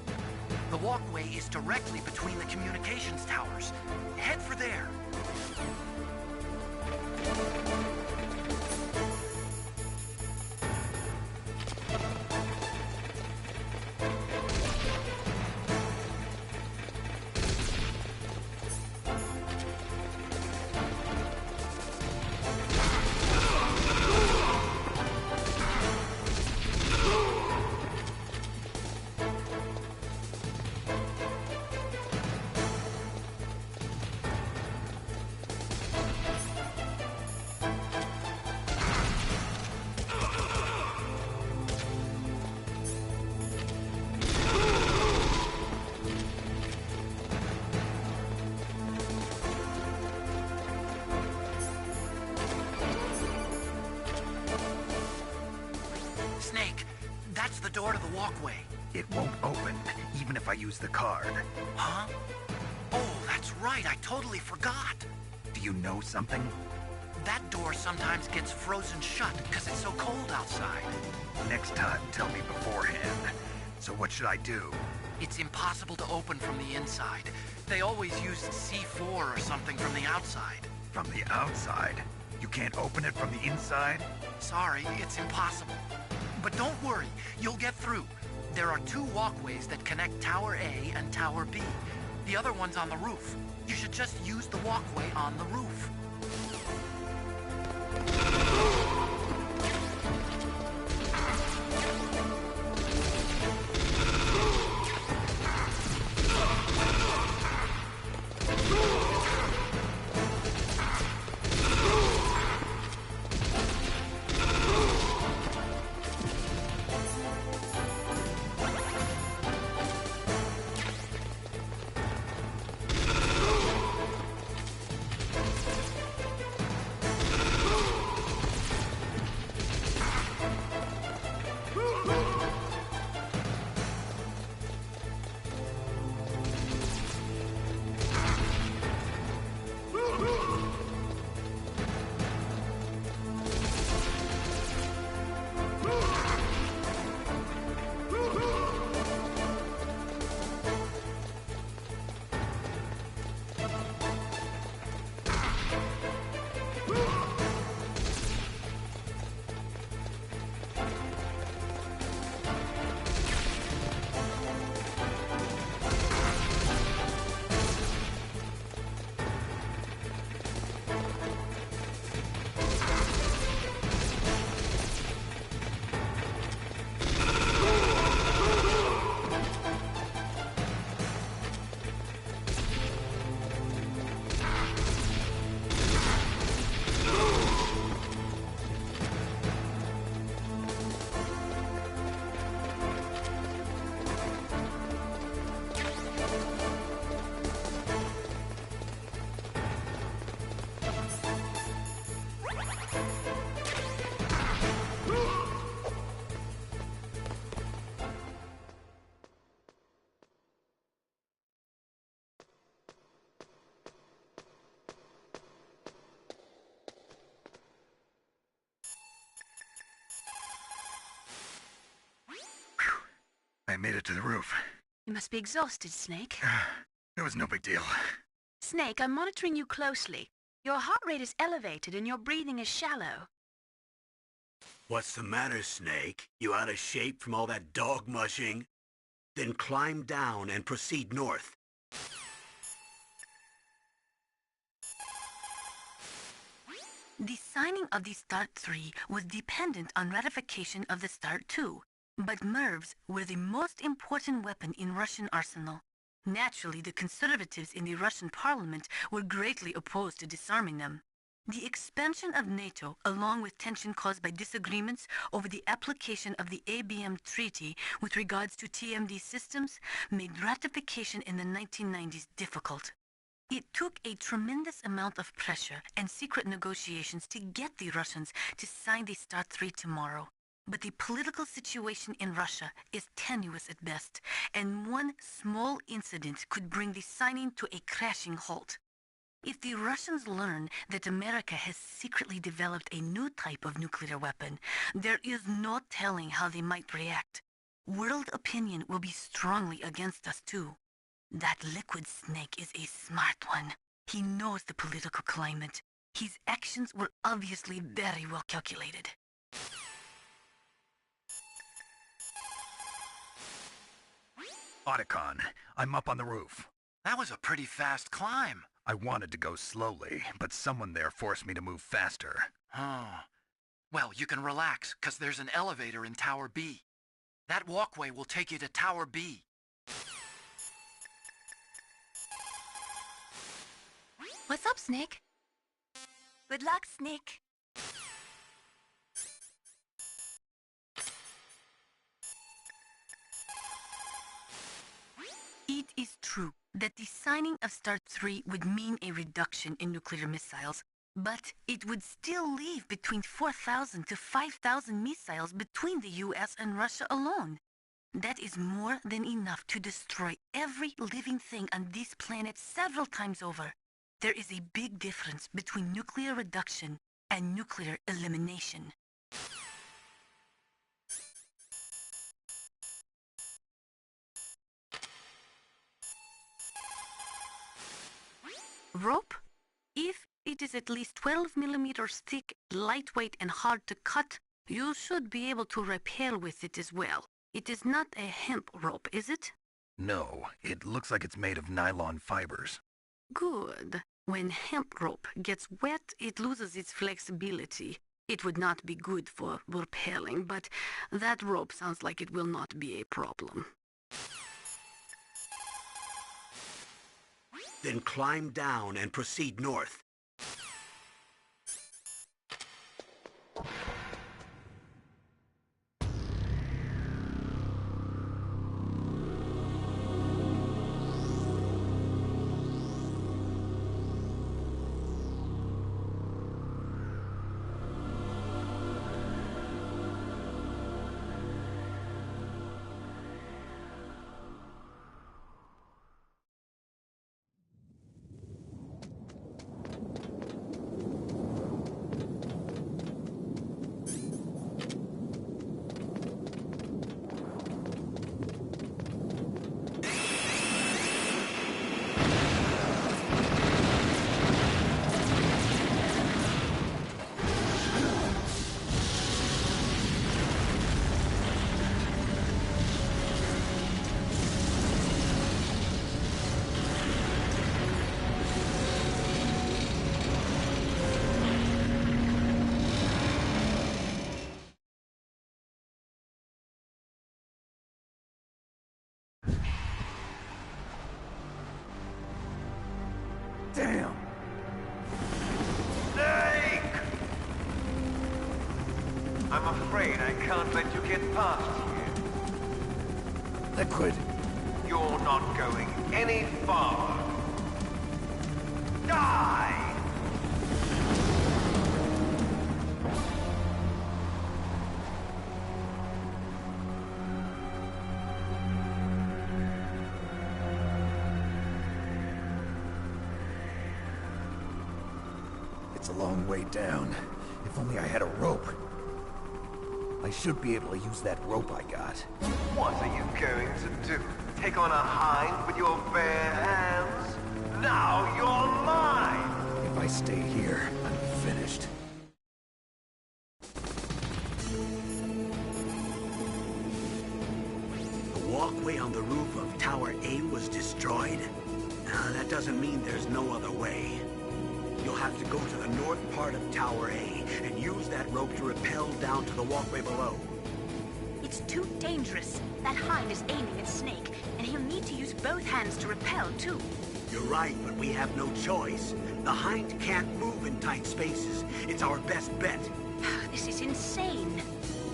The walkway is directly between the communications towers. Head for there. Snake, that's the door to the walkway. It won't open, even if I use the card. Huh? Oh, that's right, I totally forgot. Do you know something? That door sometimes gets frozen shut because it's so cold outside. Next time, tell me beforehand. So what should I do? It's impossible to open from the inside. They always used C4 or something from the outside. From the outside? You can't open it from the inside? Sorry, it's impossible. But don't worry, you'll get through. There are 2 walkways that connect Tower A and Tower B. The other one's on the roof. You should just use the walkway on the roof. I made it to the roof. You must be exhausted, Snake. It was no big deal. Snake, I'm monitoring you closely. Your heart rate is elevated and your breathing is shallow. What's the matter, Snake? You out of shape from all that dog mushing? Then climb down and proceed north. The signing of the START 3 was dependent on ratification of the START 2, but MIRVs were the most important weapon in Russian arsenal. Naturally, the conservatives in the Russian parliament were greatly opposed to disarming them. The expansion of NATO, along with tension caused by disagreements over the application of the ABM Treaty with regards to TMD systems, made ratification in the 1990s difficult. It took a tremendous amount of pressure and secret negotiations to get the Russians to sign the START 3 tomorrow. But the political situation in Russia is tenuous at best, and one small incident could bring the signing to a crashing halt. If the Russians learn that America has secretly developed a new type of nuclear weapon, there is no telling how they might react. World opinion will be strongly against us too. That Liquid Snake is a smart one. He knows the political climate. His actions were obviously very well calculated. Otacon, I'm up on the roof. That was a pretty fast climb. I wanted to go slowly, but someone there forced me to move faster. Oh. Well, you can relax, 'cause there's an elevator in Tower B. That walkway will take you to Tower B. What's up, Snake? Good luck, Snake. It is true that the signing of START 3 would mean a reduction in nuclear missiles, but it would still leave between 4,000 to 5,000 missiles between the US and Russia alone. That is more than enough to destroy every living thing on this planet several times over. There is a big difference between nuclear reduction and nuclear elimination. Rope? If it is at least 12 millimeters thick, lightweight, and hard to cut, you should be able to rappel with it as well. It is not a hemp rope, is it? No, it looks like it's made of nylon fibers. Good. When hemp rope gets wet, it loses its flexibility. It would not be good for rappelling, but that rope sounds like it will not be a problem. Then climb down and proceed north. Damn! Snake! I'm afraid I can't let you get past here. Liquid! You're not going any farther. Die! It's a long way down. If only I had a rope. I should be able to use that rope I got. What are you going to do? Take on a hind with your bare hands? Now you're mine! If I stay here, I'm finished. The walkway on the roof of Tower A was destroyed. That doesn't mean there's no other way. You'll have to go to the north part of Tower A and use that rope to rappel down to the walkway below. It's too dangerous. That hind is aiming at Snake, and he'll need to use both hands to repel, too. You're right, but we have no choice. The hind can't move in tight spaces. It's our best bet. This is insane.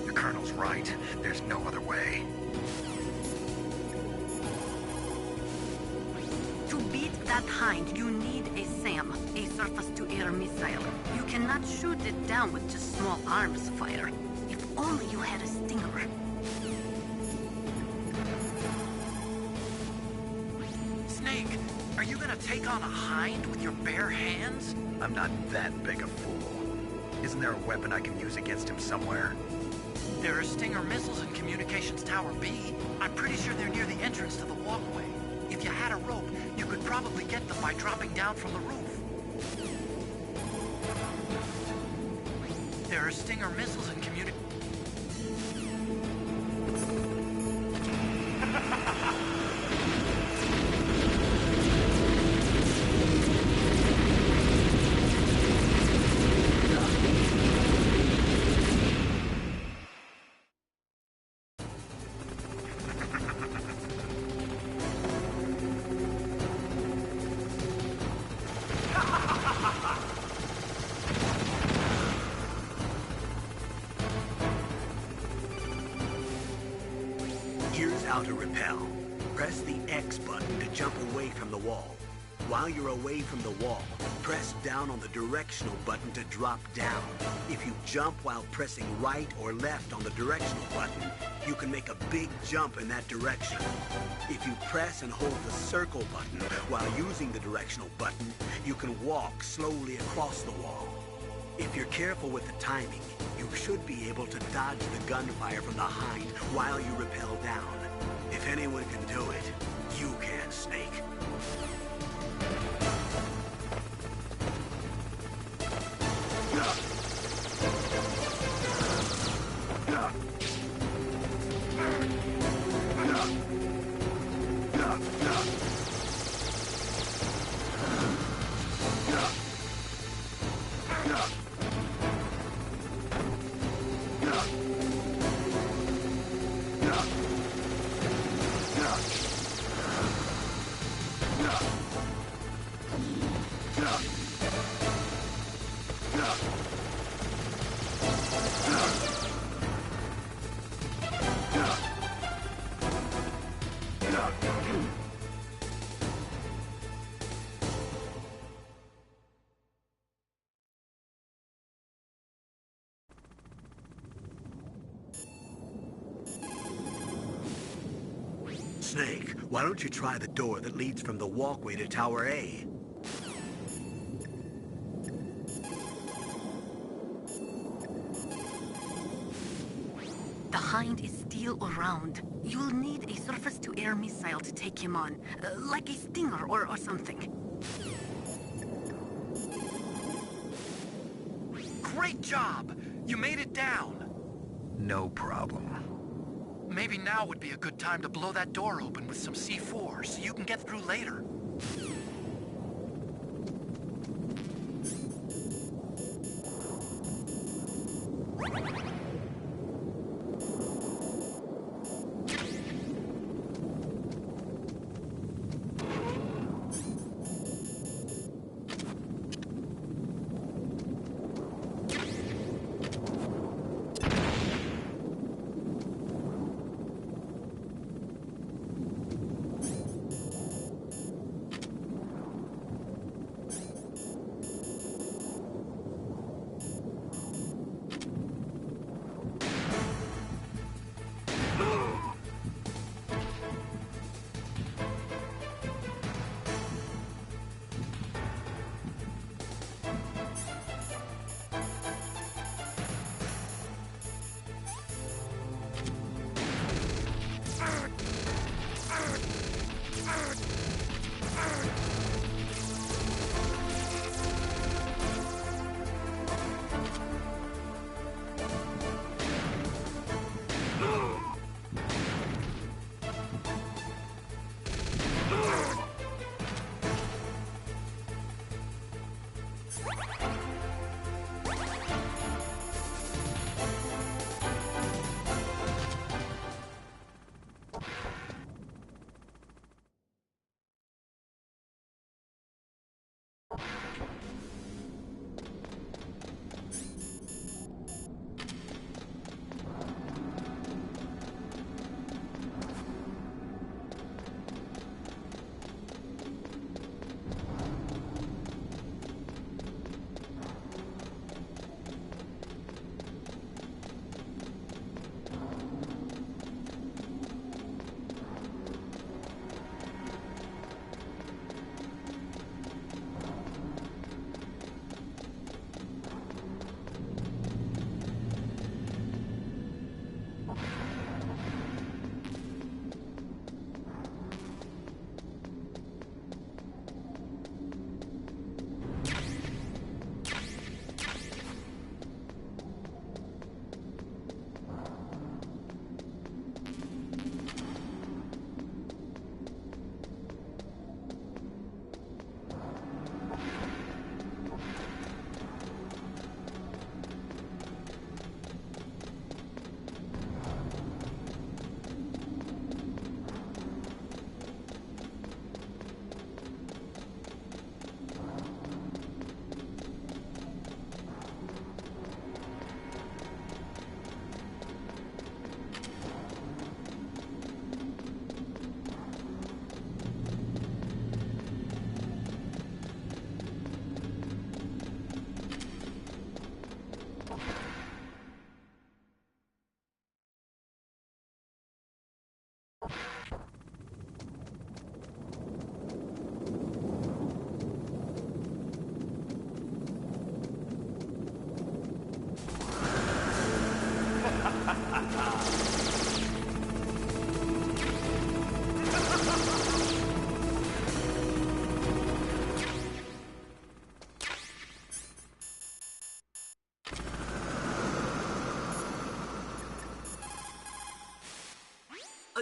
The Colonel's right. There's no other way. To beat that hind, you need a SAM, a surface-to-air missile. You cannot shoot it down with just small arms fire. If only you had a Stinger. Snake, are you gonna take on a hind with your bare hands? I'm not that big a fool. Isn't there a weapon I can use against him somewhere? There are Stinger missiles in Communications Tower B. I'm pretty sure they're near the entrance to the walkway. If you had a rope, you could probably get them by dropping down from the roof. There are Stinger missiles in Here's how to repel. Press the X button to jump away from the wall. While you're away from the wall, press down on the directional button to drop down. If you jump while pressing right or left on the directional button, you can make a big jump in that direction. If you press and hold the circle button while using the directional button, you can walk slowly across the wall. If you're careful with the timing, you should be able to dodge the gunfire from the hind while you rappel down. If anyone can do it, you can, Snake. Snake, why don't you try the door that leads from the walkway to Tower A? The hind is still around. You'll need a surface-to-air missile to take him on, like a Stinger or something. Great job! You made it down. No problem. Maybe now would be a good time to blow that door open with some C4 so you can get through later.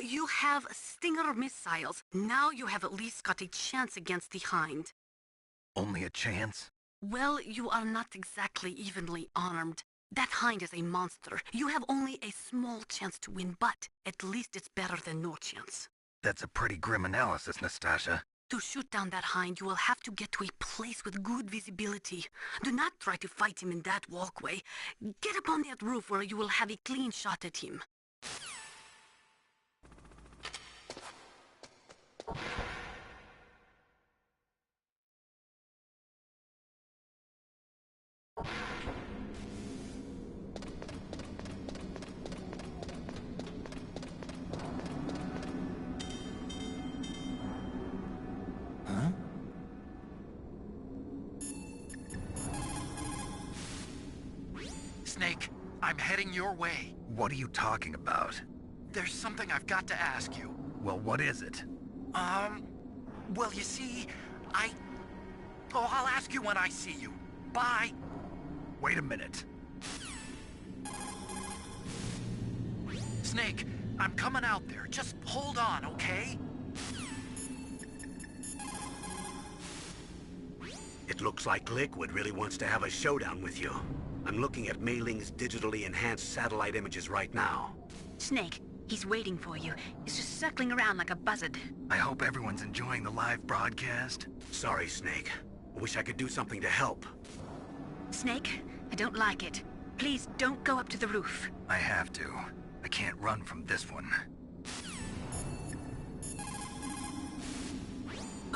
You have Stinger missiles. Now you have at least got a chance against the Hind. Only a chance? Well, you are not exactly evenly armed. That Hind is a monster. You have only a small chance to win, but at least it's better than no chance. That's a pretty grim analysis, Nastasha. To shoot down that Hind, you will have to get to a place with good visibility. Do not try to fight him in that walkway. Get up on that roof where you will have a clean shot at him. Snake, I'm heading your way. What are you talking about? There's something I've got to ask you. Well, what is it? Well, you see, I'll ask you when I see you. Bye. Wait a minute. Snake, I'm coming out there. Just hold on, okay? It looks like Liquid really wants to have a showdown with you. I'm looking at Mei Ling's digitally enhanced satellite images right now. Snake, he's waiting for you. He's just circling around like a buzzard. I hope everyone's enjoying the live broadcast. Sorry, Snake. I wish I could do something to help. Snake, I don't like it. Please don't go up to the roof. I have to. I can't run from this one.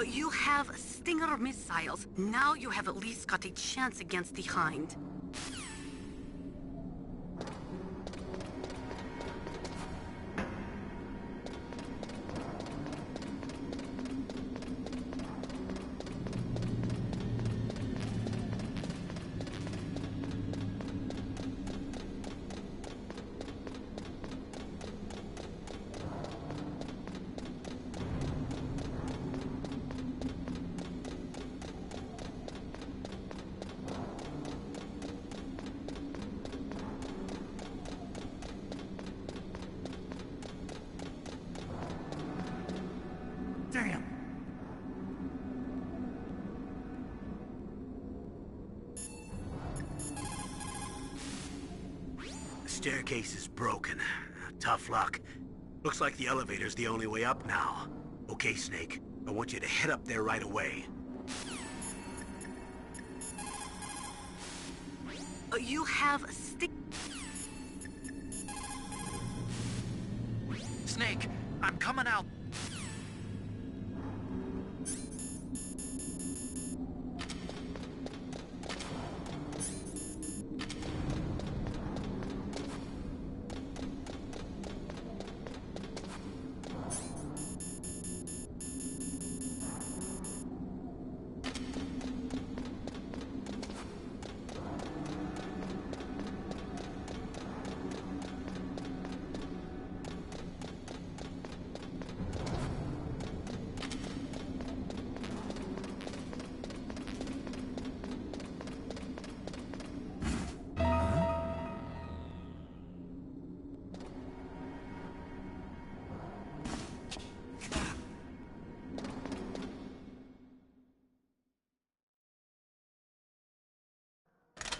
You have Stinger missiles. Now you have at least got a chance against the Hind. staircase is broken. Tough luck. Looks like the elevator's the only way up now. Okay, Snake. I want you to head up there right away. You have a stick... Snake, I'm coming out.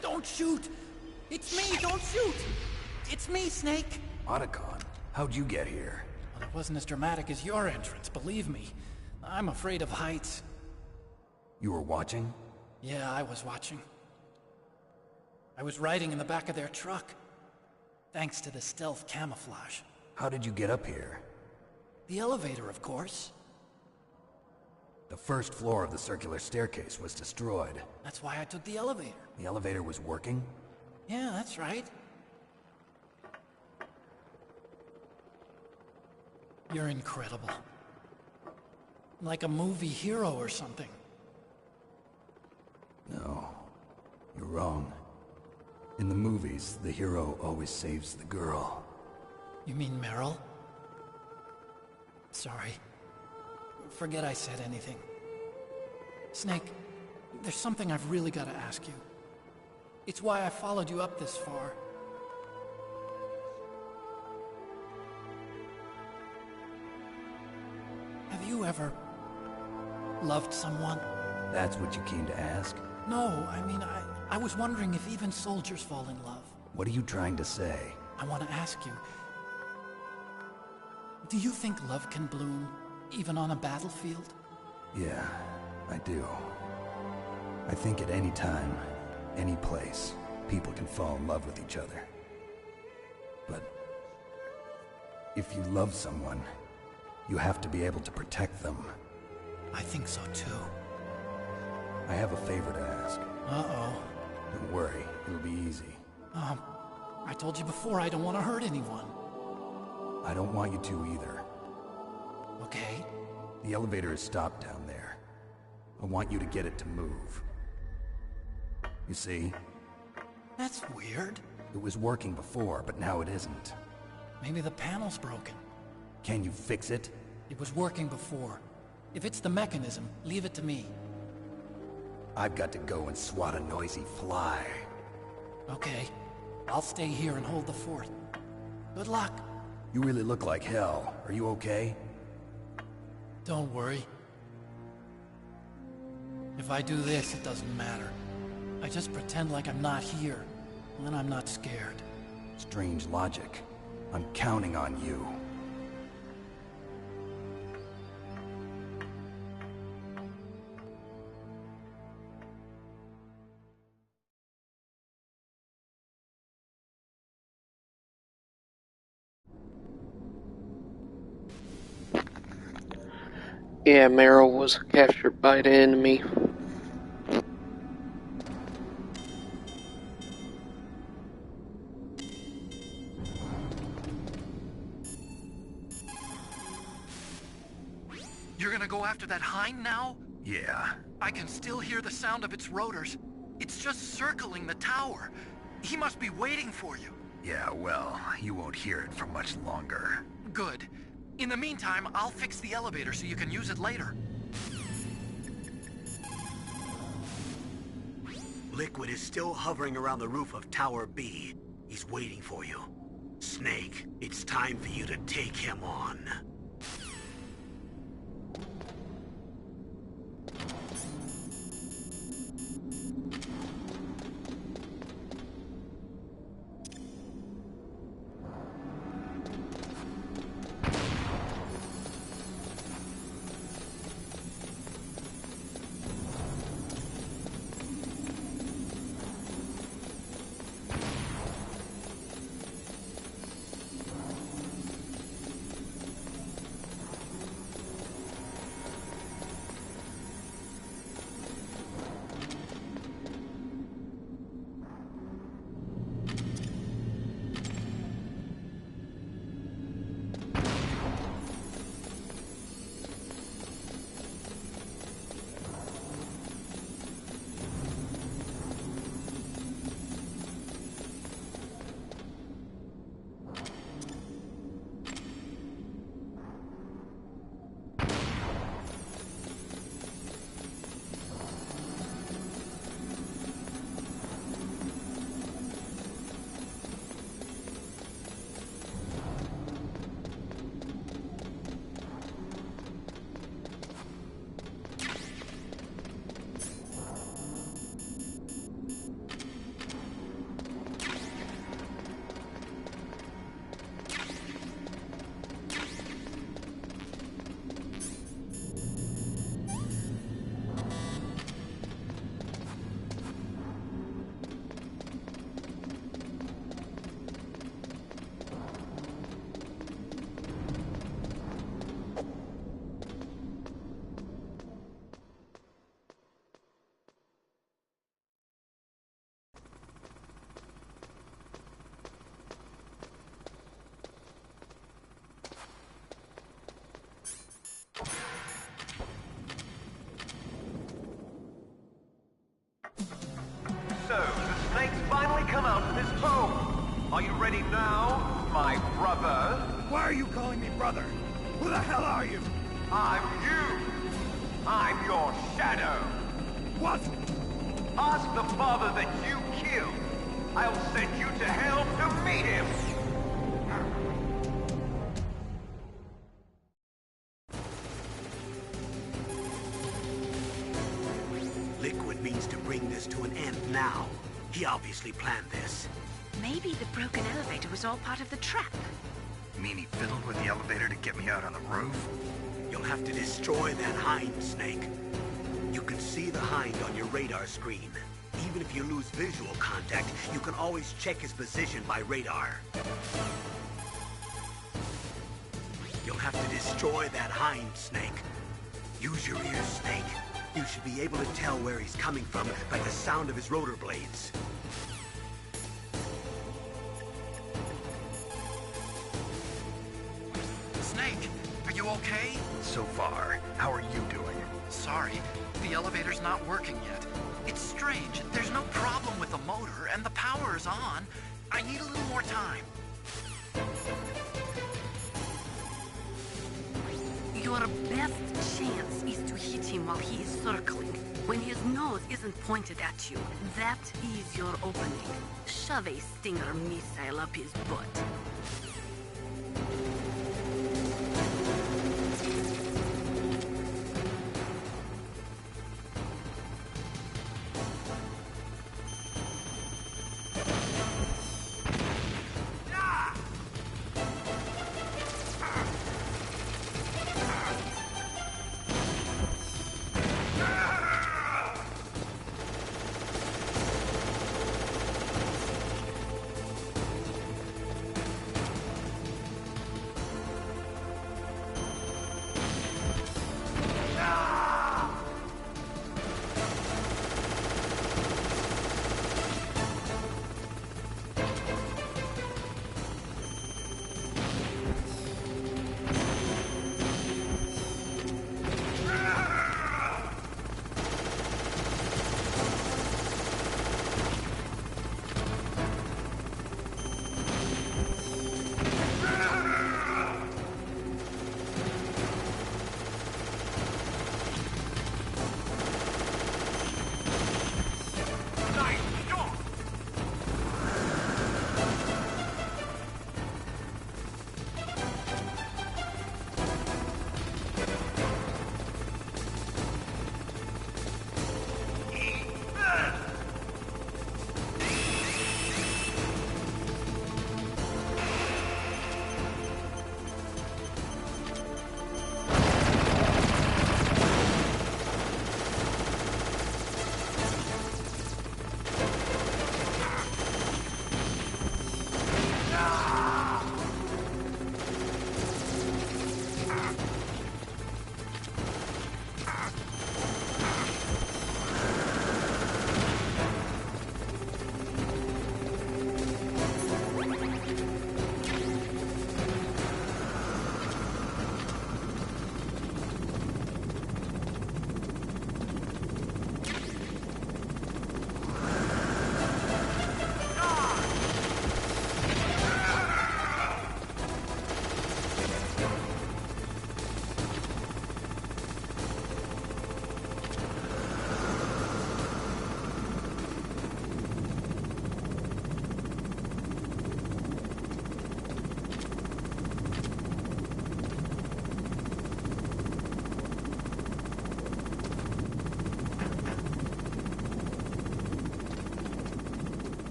Don't shoot! It's me, don't shoot! It's me, Snake! Otacon, how'd you get here? Well, it wasn't as dramatic as your entrance, believe me. I'm afraid of heights. You were watching? Yeah, I was watching. I was riding in the back of their truck. Thanks to the stealth camouflage. How did you get up here? The elevator, of course. The first floor of the circular staircase was destroyed. That's why I took the elevator. The elevator was working? Yeah, that's right. You're incredible. Like a movie hero or something. No, you're wrong. In the movies, the hero always saves the girl. You mean Meryl? Sorry. Forget I said anything. Snake, there's something I've really got to ask you. It's why I followed you up this far. Have you ever loved someone? That's what you came to ask? No, I mean, I was wondering if even soldiers fall in love. What are you trying to say? I want to ask you, do you think love can bloom even on a battlefield? Yeah, I do. I think at any time, any place, people can fall in love with each other. But if you love someone, you have to be able to protect them. I think so too. I have a favor to ask. Uh-oh. Don't worry, it'll be easy. I told you before I don't want to hurt anyone. I don't want you to either. Okay. The elevator is stopped down there. I want you to get it to move. You see? That's weird. It was working before, but now it isn't. Maybe the panel's broken. Can you fix it? It was working before. If it's the mechanism, leave it to me. I've got to go and swat a noisy fly. Okay. I'll stay here and hold the fort. Good luck. You really look like hell. Are you okay? Don't worry. If I do this, it doesn't matter. I just pretend like I'm not here, and then I'm not scared. Strange logic. I'm counting on you. Yeah, Meryl was captured by the enemy. You're gonna go after that hind now? Yeah. I can still hear the sound of its rotors. It's just circling the tower. He must be waiting for you. Yeah, well, you won't hear it for much longer. Good. In the meantime, I'll fix the elevator so you can use it later. Liquid is still hovering around the roof of Tower B. He's waiting for you. Snake, it's time for you to take him on. come out from his tomb. Are you ready now, my brother? Why are you calling me brother? Who the hell are you? I'm you. I'm your shadow. What? Ask the father that you killed. I'll send you to hell to meet him. Liquid means to bring this to an end now. He obviously planned this. Maybe the broken elevator was all part of the trap. You mean he fiddled with the elevator to get me out on the roof? You'll have to destroy that hind, Snake. You can see the hind on your radar screen. Even if you lose visual contact, you can always check his position by radar. You'll have to destroy that hind, Snake. Use your ears, Snake. You should be able to tell where he's coming from by the sound of his rotor blades. Snake, are you okay? So far, how are you doing? Sorry, the elevator's not working yet. It's strange. There's no problem with the motor, and the power is on. I need a little more time. Your best chance is to hit him while he is circling. When his nose isn't pointed at you, that is your opening. Shove a Stinger missile up his butt.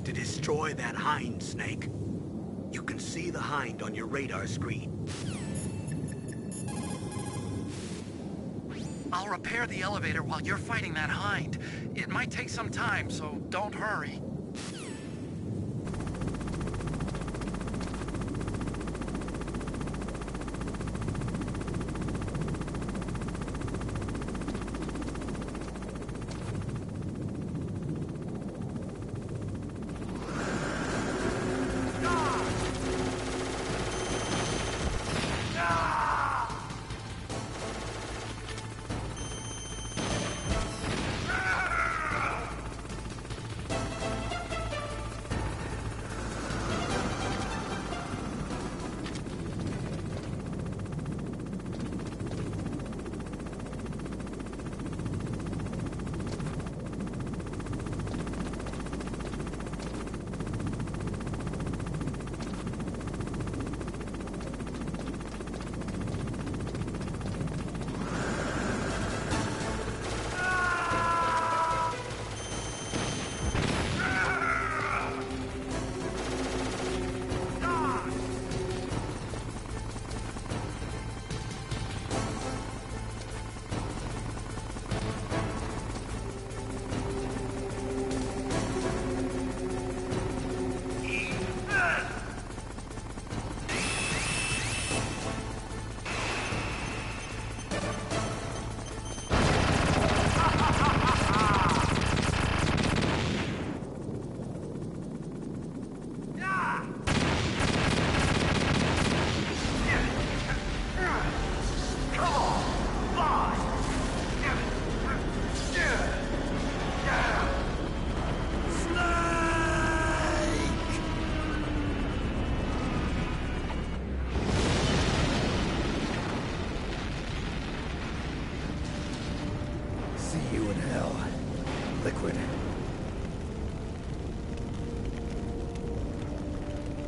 To destroy that hind, Snake. You can see see the Hind on your radar screen. I'll repair the elevator while you're fighting that Hind. It might take some time, so don't hurry.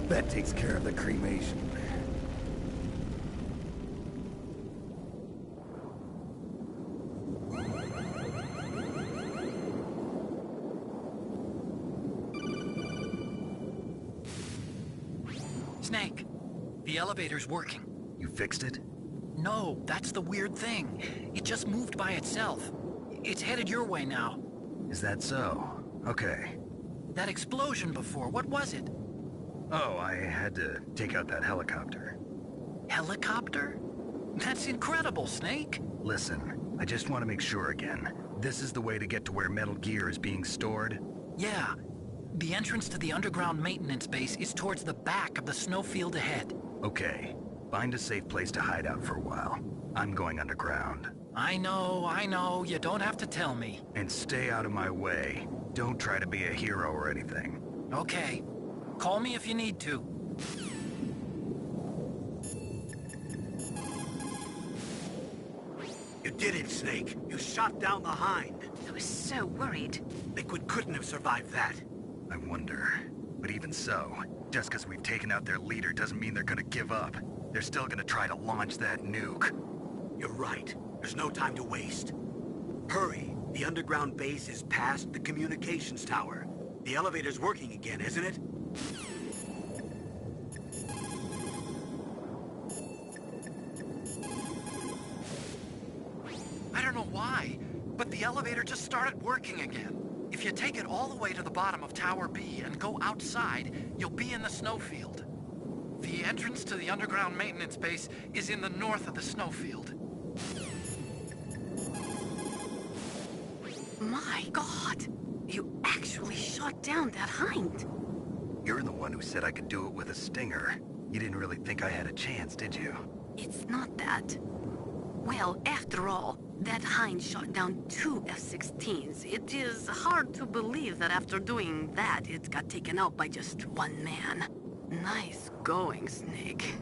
That takes care of the cremation. Snake, the elevator's working. You fixed it? No, that's the weird thing. It just moved by itself. It's headed your way now. Is that so? Okay. That explosion before, what was it? Oh, I had to take out that helicopter. Helicopter? That's incredible, Snake. Listen, I just want to make sure again. This is the way to get to where Metal Gear is being stored? Yeah. The entrance to the underground maintenance base is towards the back of the snowfield ahead. Okay. Find a safe place to hide out for a while. I'm going underground. I know. You don't have to tell me. And stay out of my way. Don't try to be a hero or anything. Okay. Call me if you need to. You did it, Snake. You shot down the Hind. I was so worried. Liquid couldn't have survived that. I wonder. But even so, just because we've taken out their leader doesn't mean they're gonna give up. They're still gonna try to launch that nuke. You're right. There's no time to waste. Hurry. The underground base is past the communications tower. The elevator's working again, isn't it? I don't know why, but the elevator just started working again. If you take it all the way to the bottom of Tower B and go outside, you'll be in the snowfield. The entrance to the underground maintenance base is in the north of the snowfield. My God! You actually shot down that Hind! You're the one who said I could do it with a stinger. You didn't really think I had a chance, did you? It's not that. Well, after all, that Hind shot down 2 F-16s. It is hard to believe that after doing that, it got taken out by just one man. Nice going, Snake.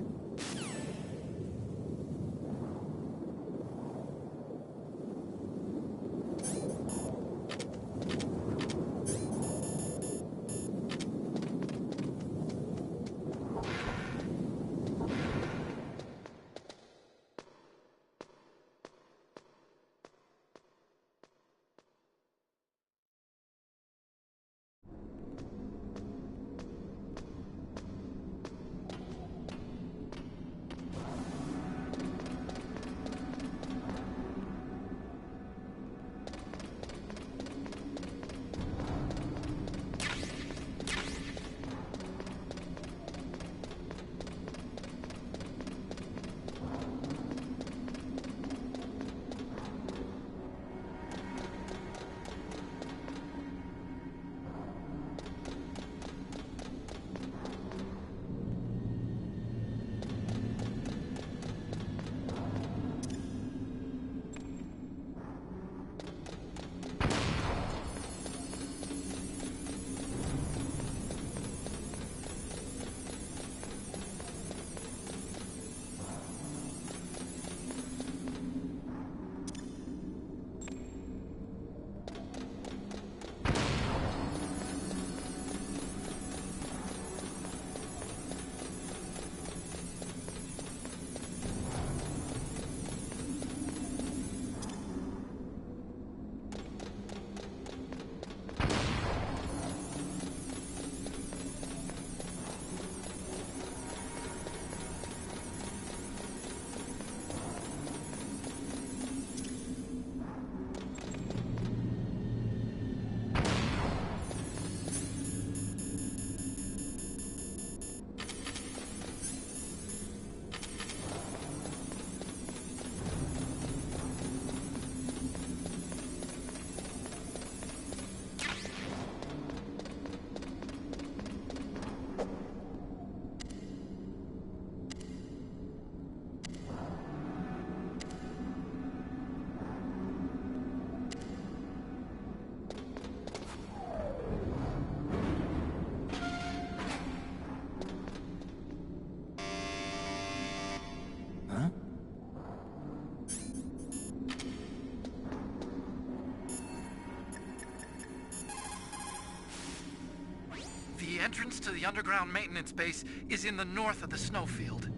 entrance to the underground maintenance base is in the north of the snowfield.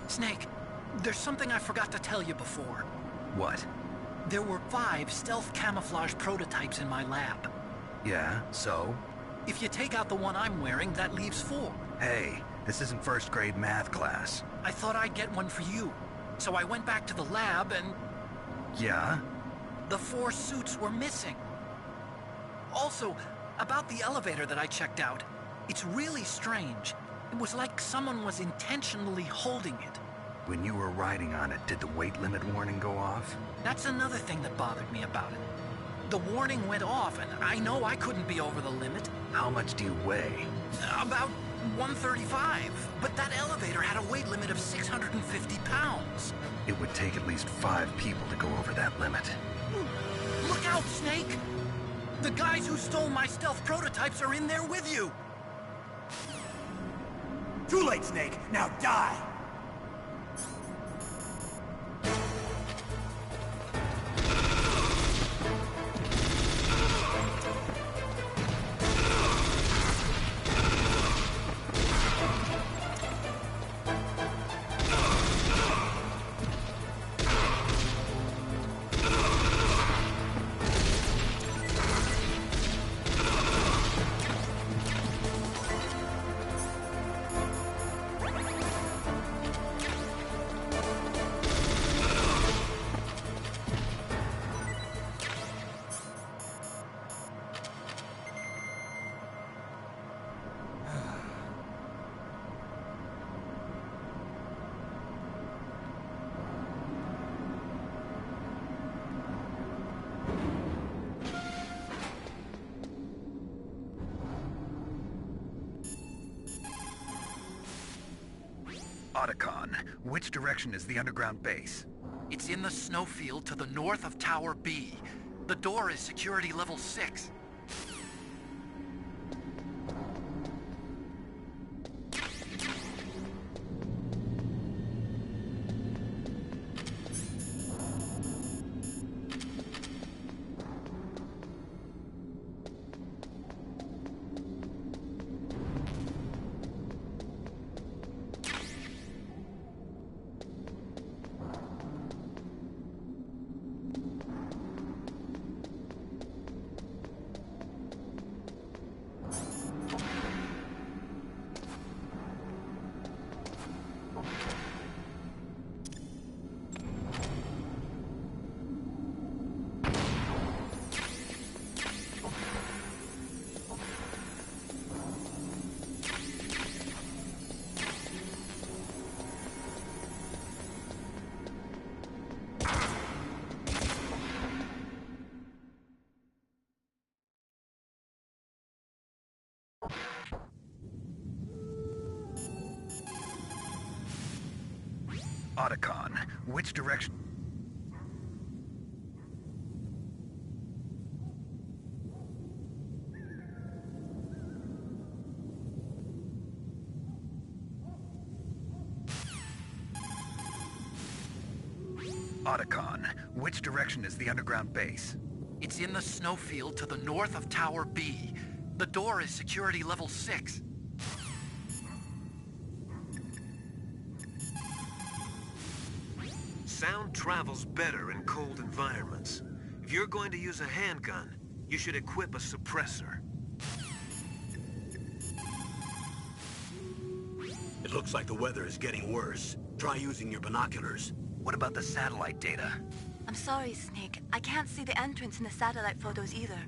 Snake, there's something I forgot to tell you before. What? There were 5 stealth camouflage prototypes in my lab. Yeah, so? If you take out the one I'm wearing, that leaves 4. Hey, this isn't first grade math class. I thought I'd get one for you. So I went back to the lab and... Yeah? The 4 suits were missing. Also, about the elevator that I checked out, it's really strange. It was like someone was intentionally holding it. When you were riding on it, did the weight limit warning go off? That's another thing that bothered me about it. The warning went off, and I know I couldn't be over the limit. How much do you weigh? About 135, but that elevator had a weight limit of 650 pounds. It would take at least 5 people to go over that limit. Look out, Snake! The guys who stole my stealth prototypes are in there with you! Too late, Snake! Now die! Otacon, which direction is the underground base? It's in the snowfield to the north of Tower B. The door is security level 6. Otacon, which direction? Otacon, which direction is the underground base? It's in the snowfield to the north of Tower B. The door is security level 6. Sound travels better in cold environments. If you're going to use a handgun, you should equip a suppressor. It looks like the weather is getting worse. Try using your binoculars. What about the satellite data? I'm sorry, Snake. I can't see the entrance in the satellite photos either.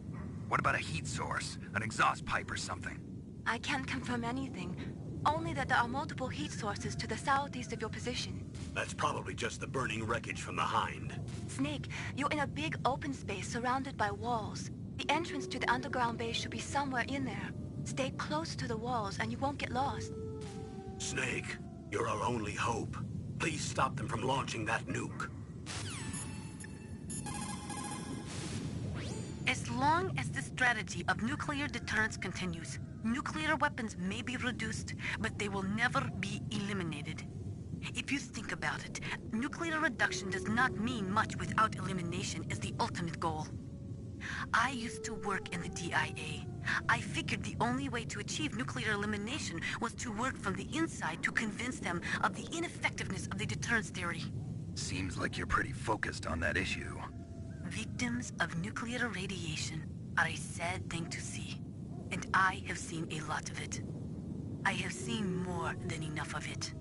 What about a heat source? An exhaust pipe or something? I can't confirm anything. Only that there are multiple heat sources to the southeast of your position. That's probably just the burning wreckage from the Hind. Snake, you're in a big open space surrounded by walls. The entrance to the underground base should be somewhere in there. Stay close to the walls and you won't get lost. Snake, you're our only hope. Please stop them from launching that nuke. As long as the strategy of nuclear deterrence continues, Nuclear weapons may be reduced, but they will never be eliminated. If you think about it, nuclear reduction does not mean much without elimination as the ultimate goal. I used to work in the DIA. I figured the only way to achieve nuclear elimination was to work from the inside to convince them of the ineffectiveness of the deterrence theory. Seems like you're pretty focused on that issue. Victims of nuclear radiation are a sad thing to see, and I have seen a lot of it. I have seen more than enough of it.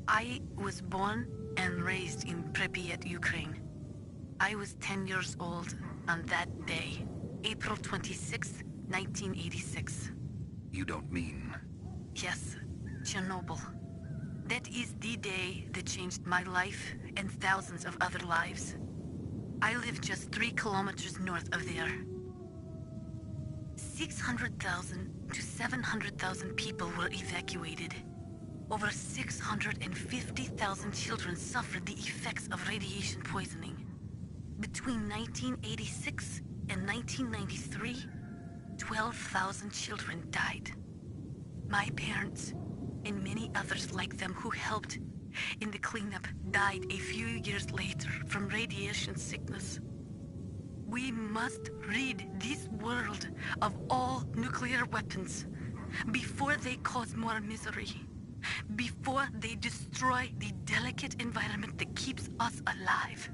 I was born and raised in Pripyat, Ukraine. I was 10 years old on that day, April 26, 1986. You don't mean... Yes, Chernobyl. That is the day that changed my life and thousands of other lives. I live just 3 kilometers north of there. 600,000 to 700,000 people were evacuated. Over 650,000 children suffered the effects of radiation poisoning. Between 1986 and 1993, 12,000 children died. My parents, and many others like them who helped in the cleanup, died a few years later from radiation sickness. We must rid this world of all nuclear weapons before they cause more misery, before they destroy the delicate environment that keeps us alive.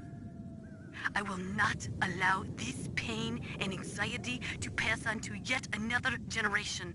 I will not allow this pain and anxiety to pass on to yet another generation.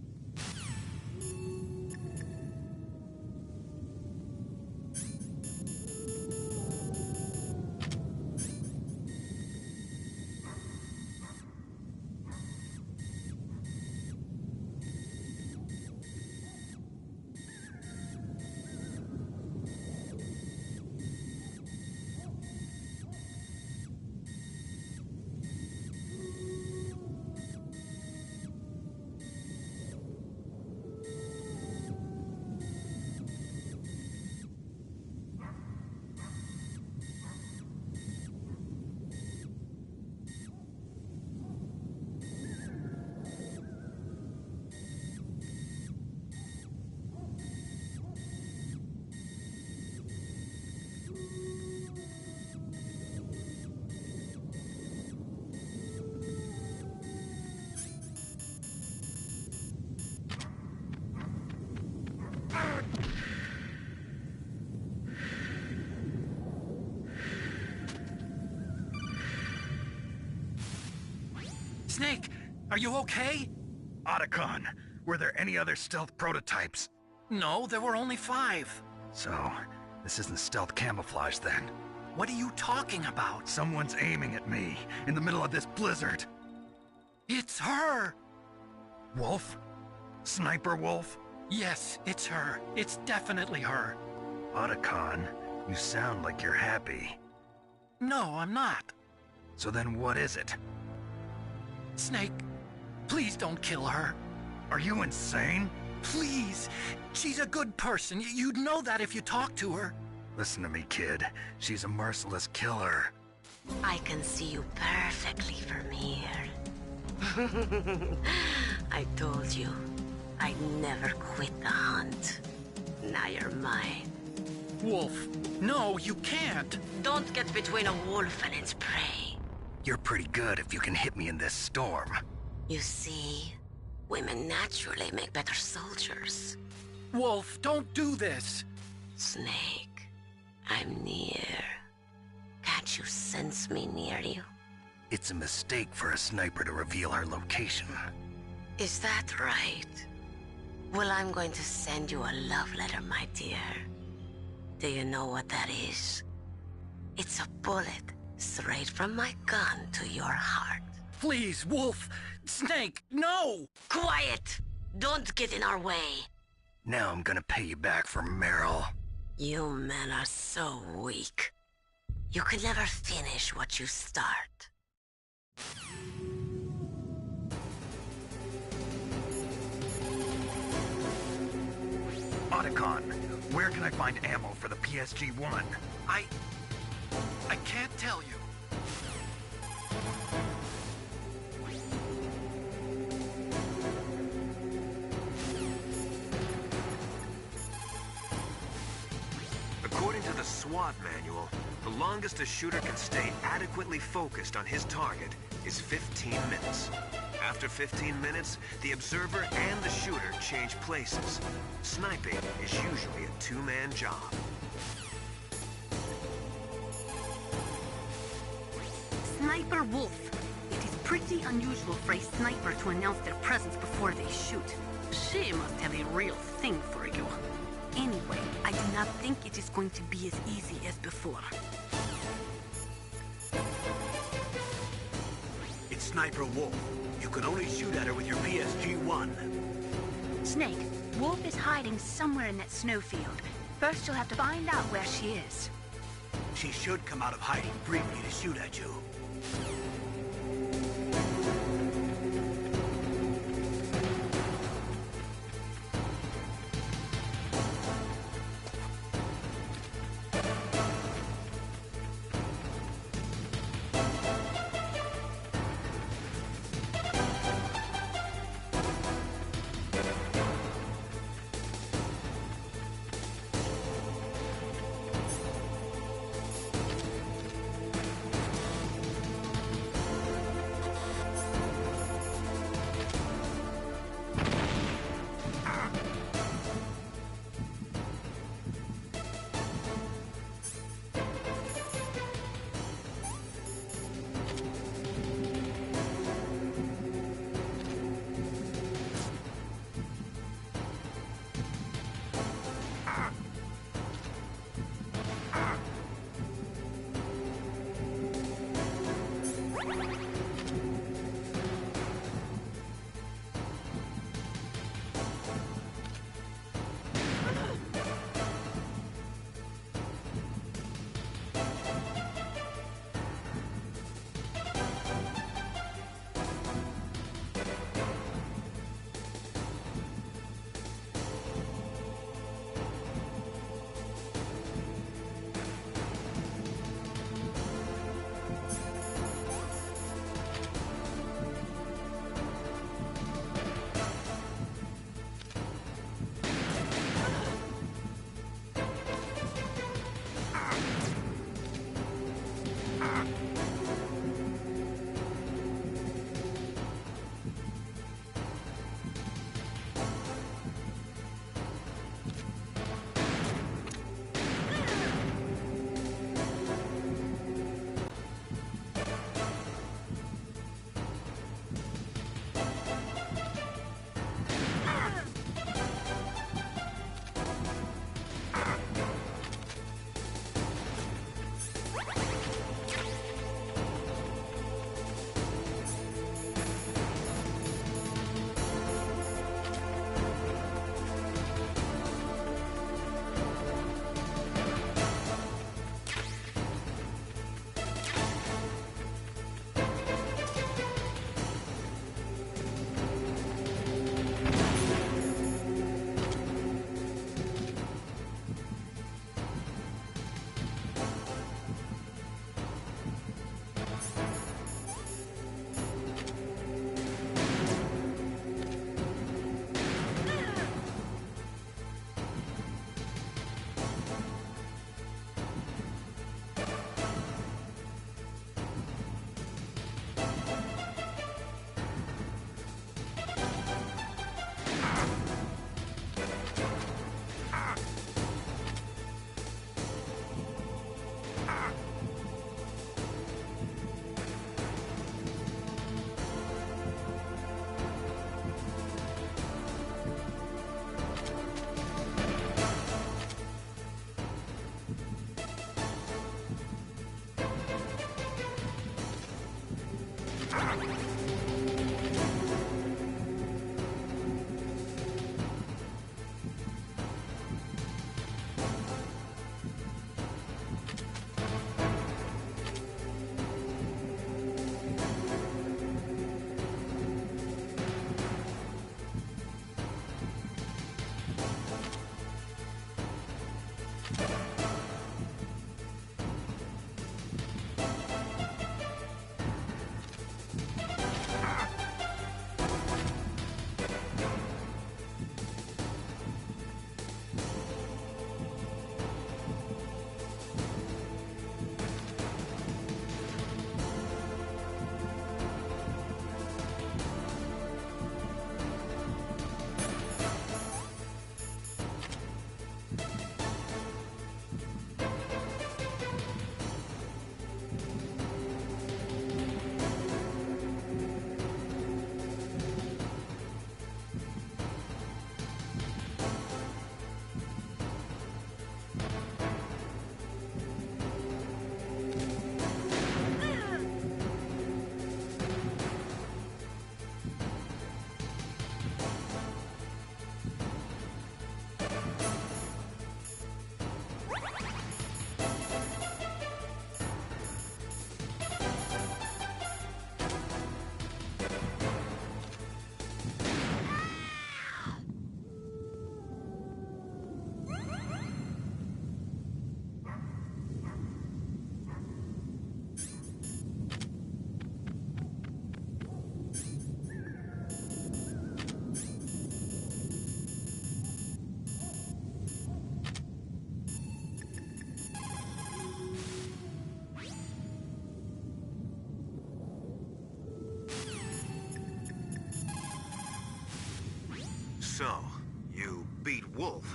Snake, are you okay? Otacon, were there any other stealth prototypes? No, there were only 5. So, this isn't stealth camouflage then? What are you talking about? Someone's aiming at me, in the middle of this blizzard. It's her! Wolf? Sniper Wolf? Yes, it's her. It's definitely her. Otacon, you sound like you're happy. No, I'm not. So then what is it? Snake, please don't kill her. Are you insane? Please! She's a good person. You'd know that if you talked to her. Listen to me, kid. She's a merciless killer. I can see you perfectly from here. I told you, I'd never quit the hunt. Now you're mine. Wolf, no, you can't. Don't get between a wolf and its prey. You're pretty good if you can hit me in this storm. You see, women naturally make better soldiers. Wolf, don't do this. Snake, I'm near. Can't you sense me near you? It's a mistake for a sniper to reveal her location. Is that right? Well, I'm going to send you a love letter, my dear. Do you know what that is? It's a bullet straight from my gun to your heart. Please, Wolf! Snake, no! Quiet! Don't get in our way. Now I'm gonna pay you back for Meryl. You men are so weak. You can never finish what you start. Otacon, where can I find ammo for the PSG-1? I can't tell you. According to the SWAT manual, the longest a shooter can stay adequately focused on his target is 15 minutes. After 15 minutes, the observer and the shooter change places. Sniping is usually a two-man job. Sniper Wolf. It is pretty unusual for a sniper to announce their presence before they shoot. She must have a real thing for you. Anyway, I do not think it is going to be as easy as before. It's Sniper Wolf. You can only shoot at her with your PSG-1. Snake, Wolf is hiding somewhere in that snowfield. First, you'll have to find out where she is. She should come out of hiding briefly to shoot at you.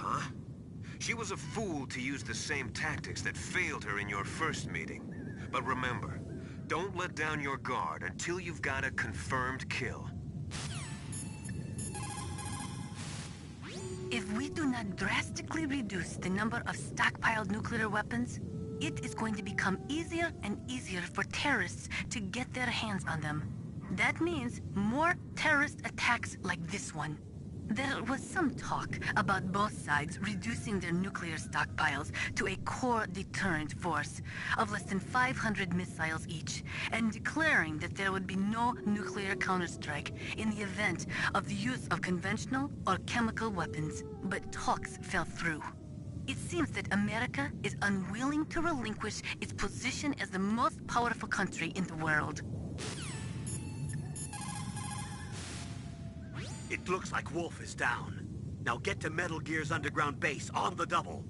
huh? She was a fool to use the same tactics that failed her in your first meeting. But remember, don't let down your guard until you've got a confirmed kill. If we do not drastically reduce the number of stockpiled nuclear weapons, it is going to become easier and easier for terrorists to get their hands on them. That means more terrorist attacks like this one. There was some talk about both sides reducing their nuclear stockpiles to a core deterrent force of less than 500 missiles each, and declaring that there would be no nuclear counterstrike in the event of the use of conventional or chemical weapons. But talks fell through. It seems that America is unwilling to relinquish its position as the most powerful country in the world. It looks like Wolf is down. Now get to Metal Gear's underground base on the double.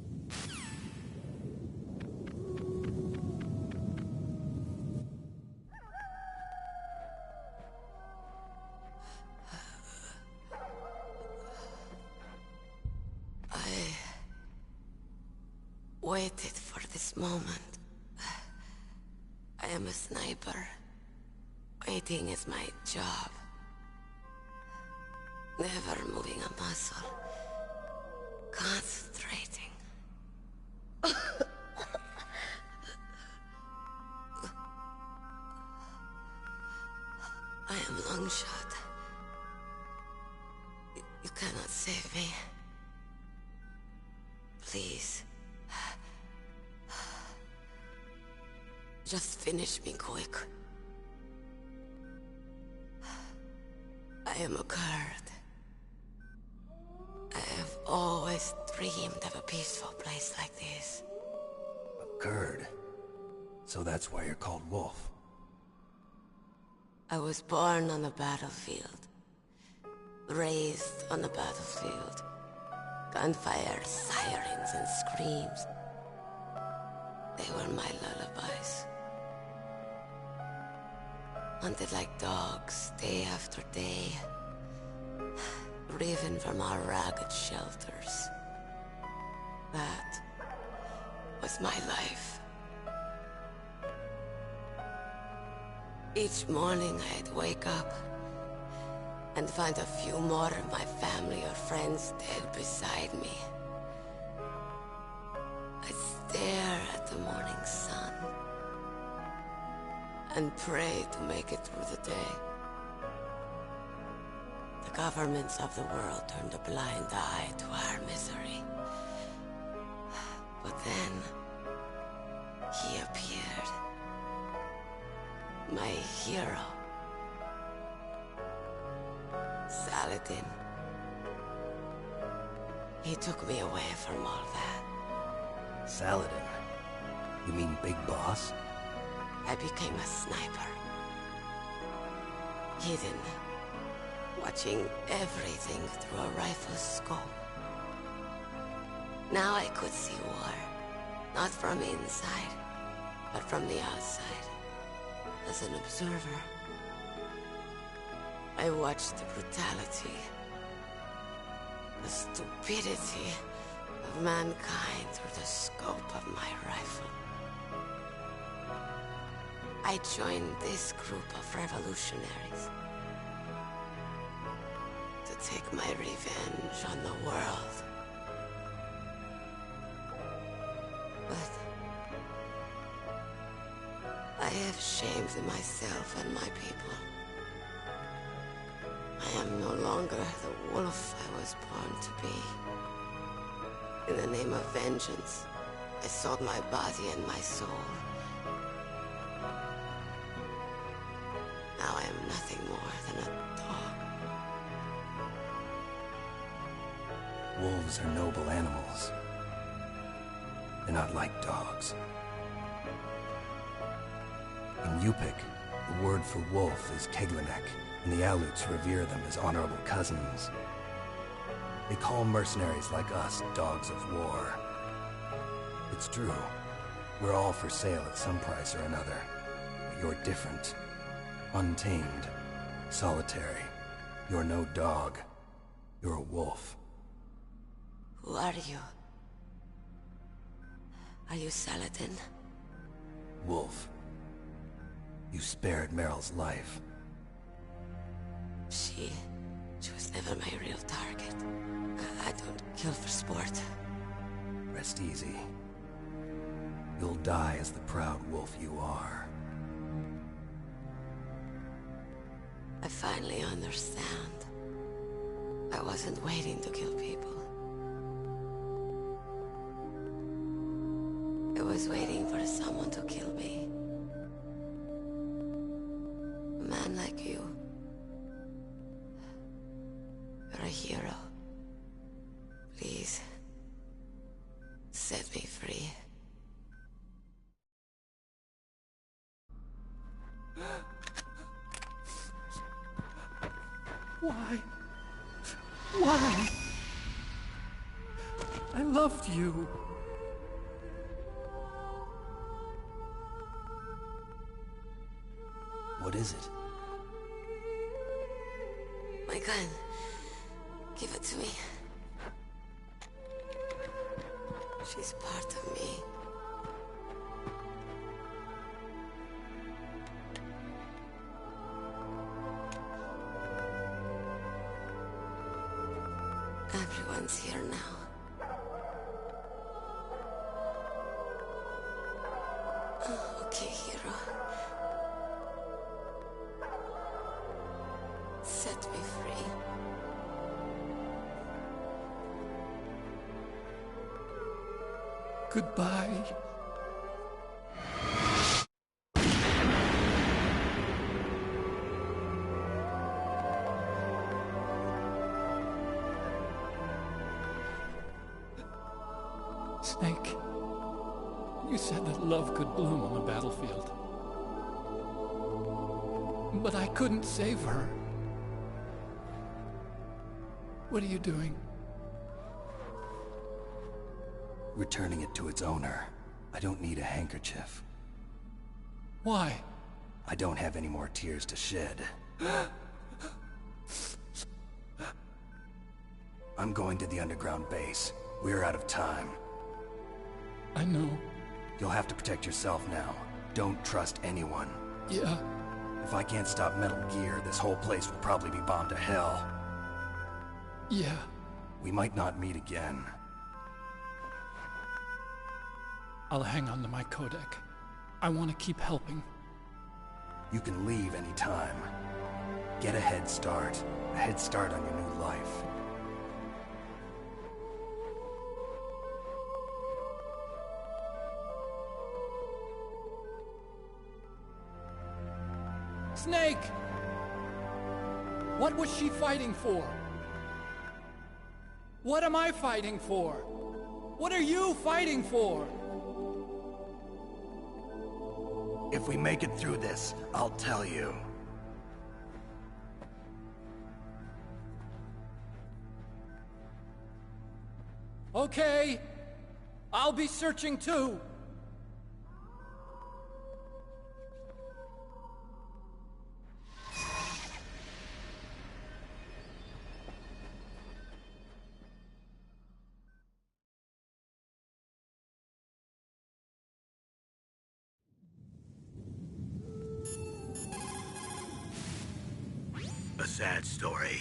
I waited for this moment. I am a sniper. Waiting is my job. Never moving a muscle. Concentrating. I am Longshot. You cannot save me. Please. Just finish me quick. I am a Kurd. I have always dreamed of a peaceful place like this. A Kurd? So that's why you're called Wolf. I was born on the battlefield. Raised on the battlefield. Gunfire, sirens, and screams. They were my lullabies. Hunted like dogs, day after day. Driven from our ragged shelters. That was my life. Each morning I'd wake up and find a few more of my family or friends dead beside me. I'd stare at the morning sun and pray to make it through the day. The governments of the world turned a blind eye to our misery. But then, he appeared. My hero. Saladin. He took me away from all that. Saladin? You mean Big Boss? I became a sniper. Hidden. Watching everything through a rifle's scope. Now I could see war. Not from inside, but from the outside. As an observer. I watched the brutality, the stupidity of mankind through the scope of my rifle. I joined this group of revolutionaries to take my revenge on the world. But I have shamed myself and my people. I am no longer the wolf I was born to be. In the name of vengeance, I sold my body and my soul. Now I am nothing more than a dog. Wolves are noble animals. They're not like dogs. In Yupik, the word for wolf is Keglanek, and the Aleuts revere them as honorable cousins. They call mercenaries like us dogs of war. It's true. We're all for sale at some price or another. But you're different. Untamed. Solitary. You're no dog. You're a wolf. Who are you? Are you Saladin? Wolf. You spared Meryl's life. She was never my real target. I don't kill for sport. Rest easy. You'll die as the proud wolf you are. I finally understand. I wasn't waiting to kill people. I was waiting for someone to kill me. A man like you. You're a hero. Please, set me free. Why? Why? I loved you. What is it? My gun. Give it to me. She's part of me. Everyone's here now. Okay, hero. Set me free. Goodbye. Snake, you said that love could bloom on the battlefield. But I couldn't save her. What are you doing? Returning it to its owner. I don't need a handkerchief. Why? I don't have any more tears to shed. I'm going to the underground base. We're out of time. I know. You'll have to protect yourself now. Don't trust anyone. Yeah. If I can't stop Metal Gear, this whole place will probably be bombed to hell. Yeah. We might not meet again. I'll hang on to my codec. I want to keep helping. You can leave any time. Get a head start. A head start on your new life. Snake! What was she fighting for? What am I fighting for? What are you fighting for? If we make it through this, I'll tell you. Okay. I'll be searching too. A sad story.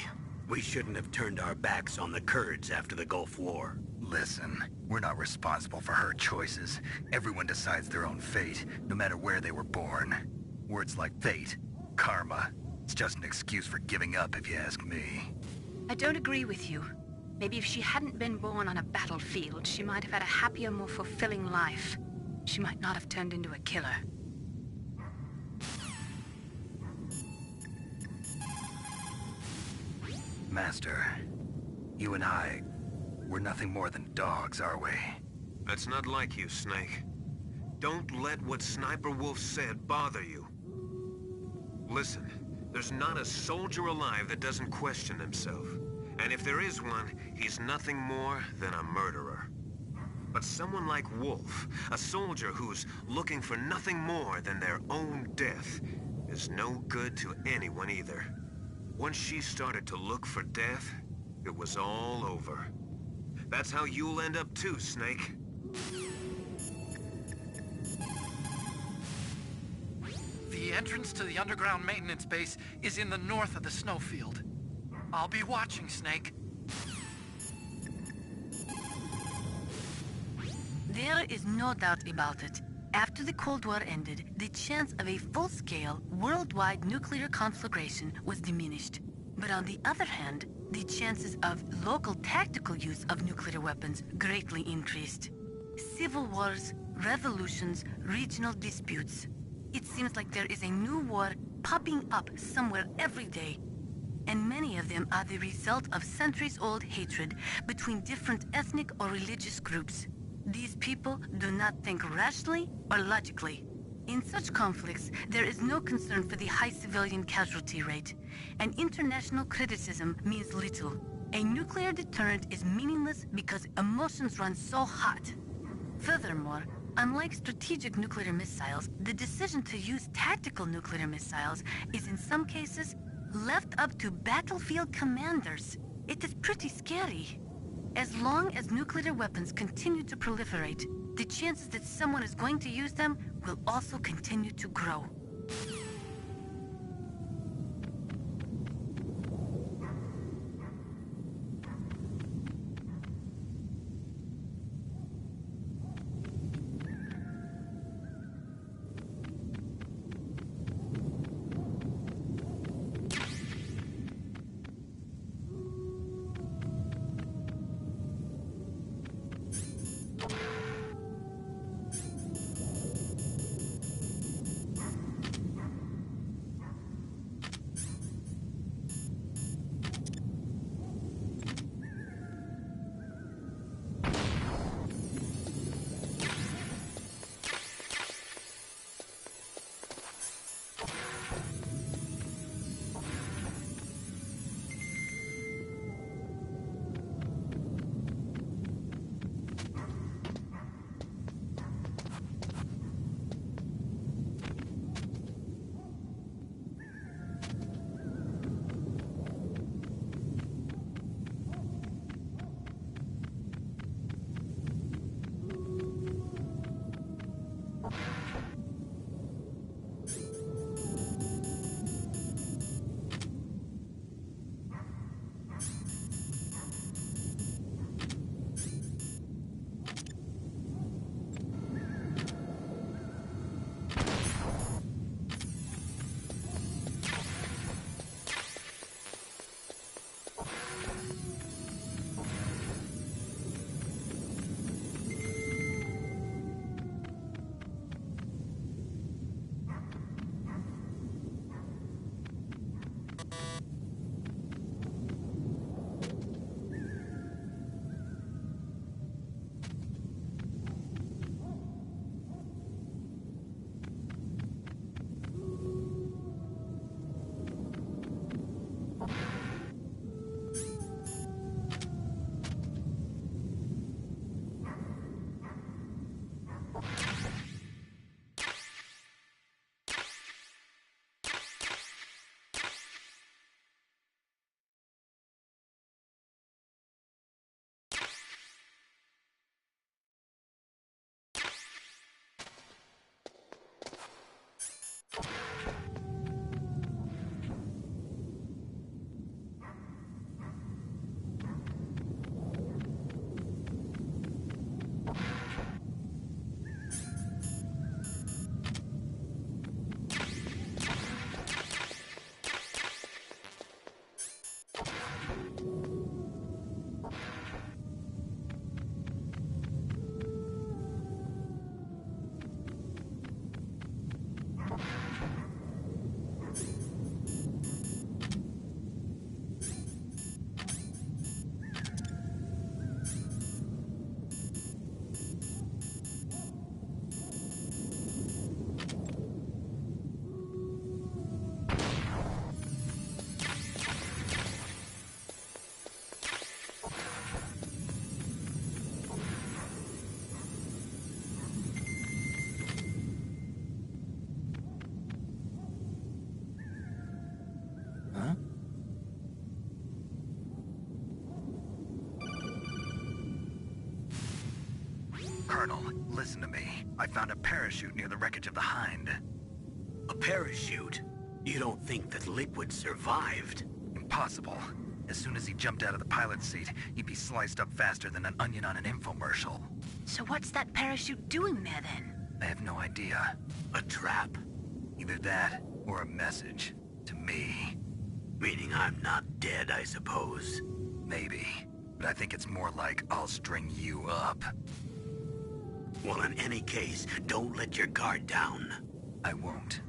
We shouldn't have turned our backs on the Kurds after the Gulf War. Listen, we're not responsible for her choices. Everyone decides their own fate, no matter where they were born. Words like fate, karma, it's just an excuse for giving up if you ask me. I don't agree with you. Maybe if she hadn't been born on a battlefield, she might have had a happier, more fulfilling life. She might not have turned into a killer. Master, you and I, we're nothing more than dogs, are we? That's not like you, Snake. Don't let what Sniper Wolf said bother you. Listen, there's not a soldier alive that doesn't question himself. And if there is one, he's nothing more than a murderer. But someone like Wolf, a soldier who's looking for nothing more than their own death, is no good to anyone either. Once she started to look for death, it was all over. That's how you'll end up too, Snake. The entrance to the underground maintenance base is in the north of the snowfield. I'll be watching, Snake. There is no doubt about it. After the Cold War ended, the chance of a full-scale, worldwide nuclear conflagration was diminished. But on the other hand, the chances of local tactical use of nuclear weapons greatly increased. Civil wars, revolutions, regional disputes. It seems like there is a new war popping up somewhere every day. And many of them are the result of centuries-old hatred between different ethnic or religious groups. These people do not think rationally or logically. In such conflicts, there is no concern for the high civilian casualty rate, and international criticism means little. A nuclear deterrent is meaningless because emotions run so hot. Furthermore, unlike strategic nuclear missiles, the decision to use tactical nuclear missiles is in some cases left up to battlefield commanders. It is pretty scary. As long as nuclear weapons continue to proliferate, the chances that someone is going to use them will also continue to grow. I found a parachute near the wreckage of the Hind. A parachute? You don't think that Liquid survived? Impossible. As soon as he jumped out of the pilot's seat, he'd be sliced up faster than an onion on an infomercial. So what's that parachute doing there then? I have no idea. A trap? Either that, or a message. To me. Meaning I'm not dead, I suppose. Maybe. But I think it's more like I'll string you up. Well, in any case, don't let your guard down. I won't.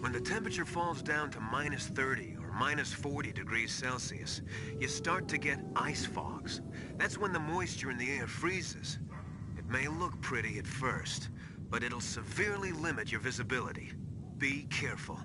When the temperature falls down to -30 or -40 degrees Celsius, you start to get ice fogs. That's when the moisture in the air freezes. It may look pretty at first, but it'll severely limit your visibility. Be careful.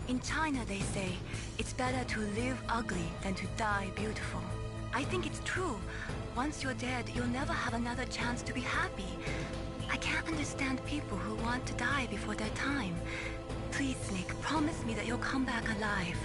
In China, they say, it's better to live ugly than to die beautiful. I think it's true. Once you're dead, you'll never have another chance to be happy. I can't understand people who want to die before their time. Please, Snake, promise me that you'll come back alive.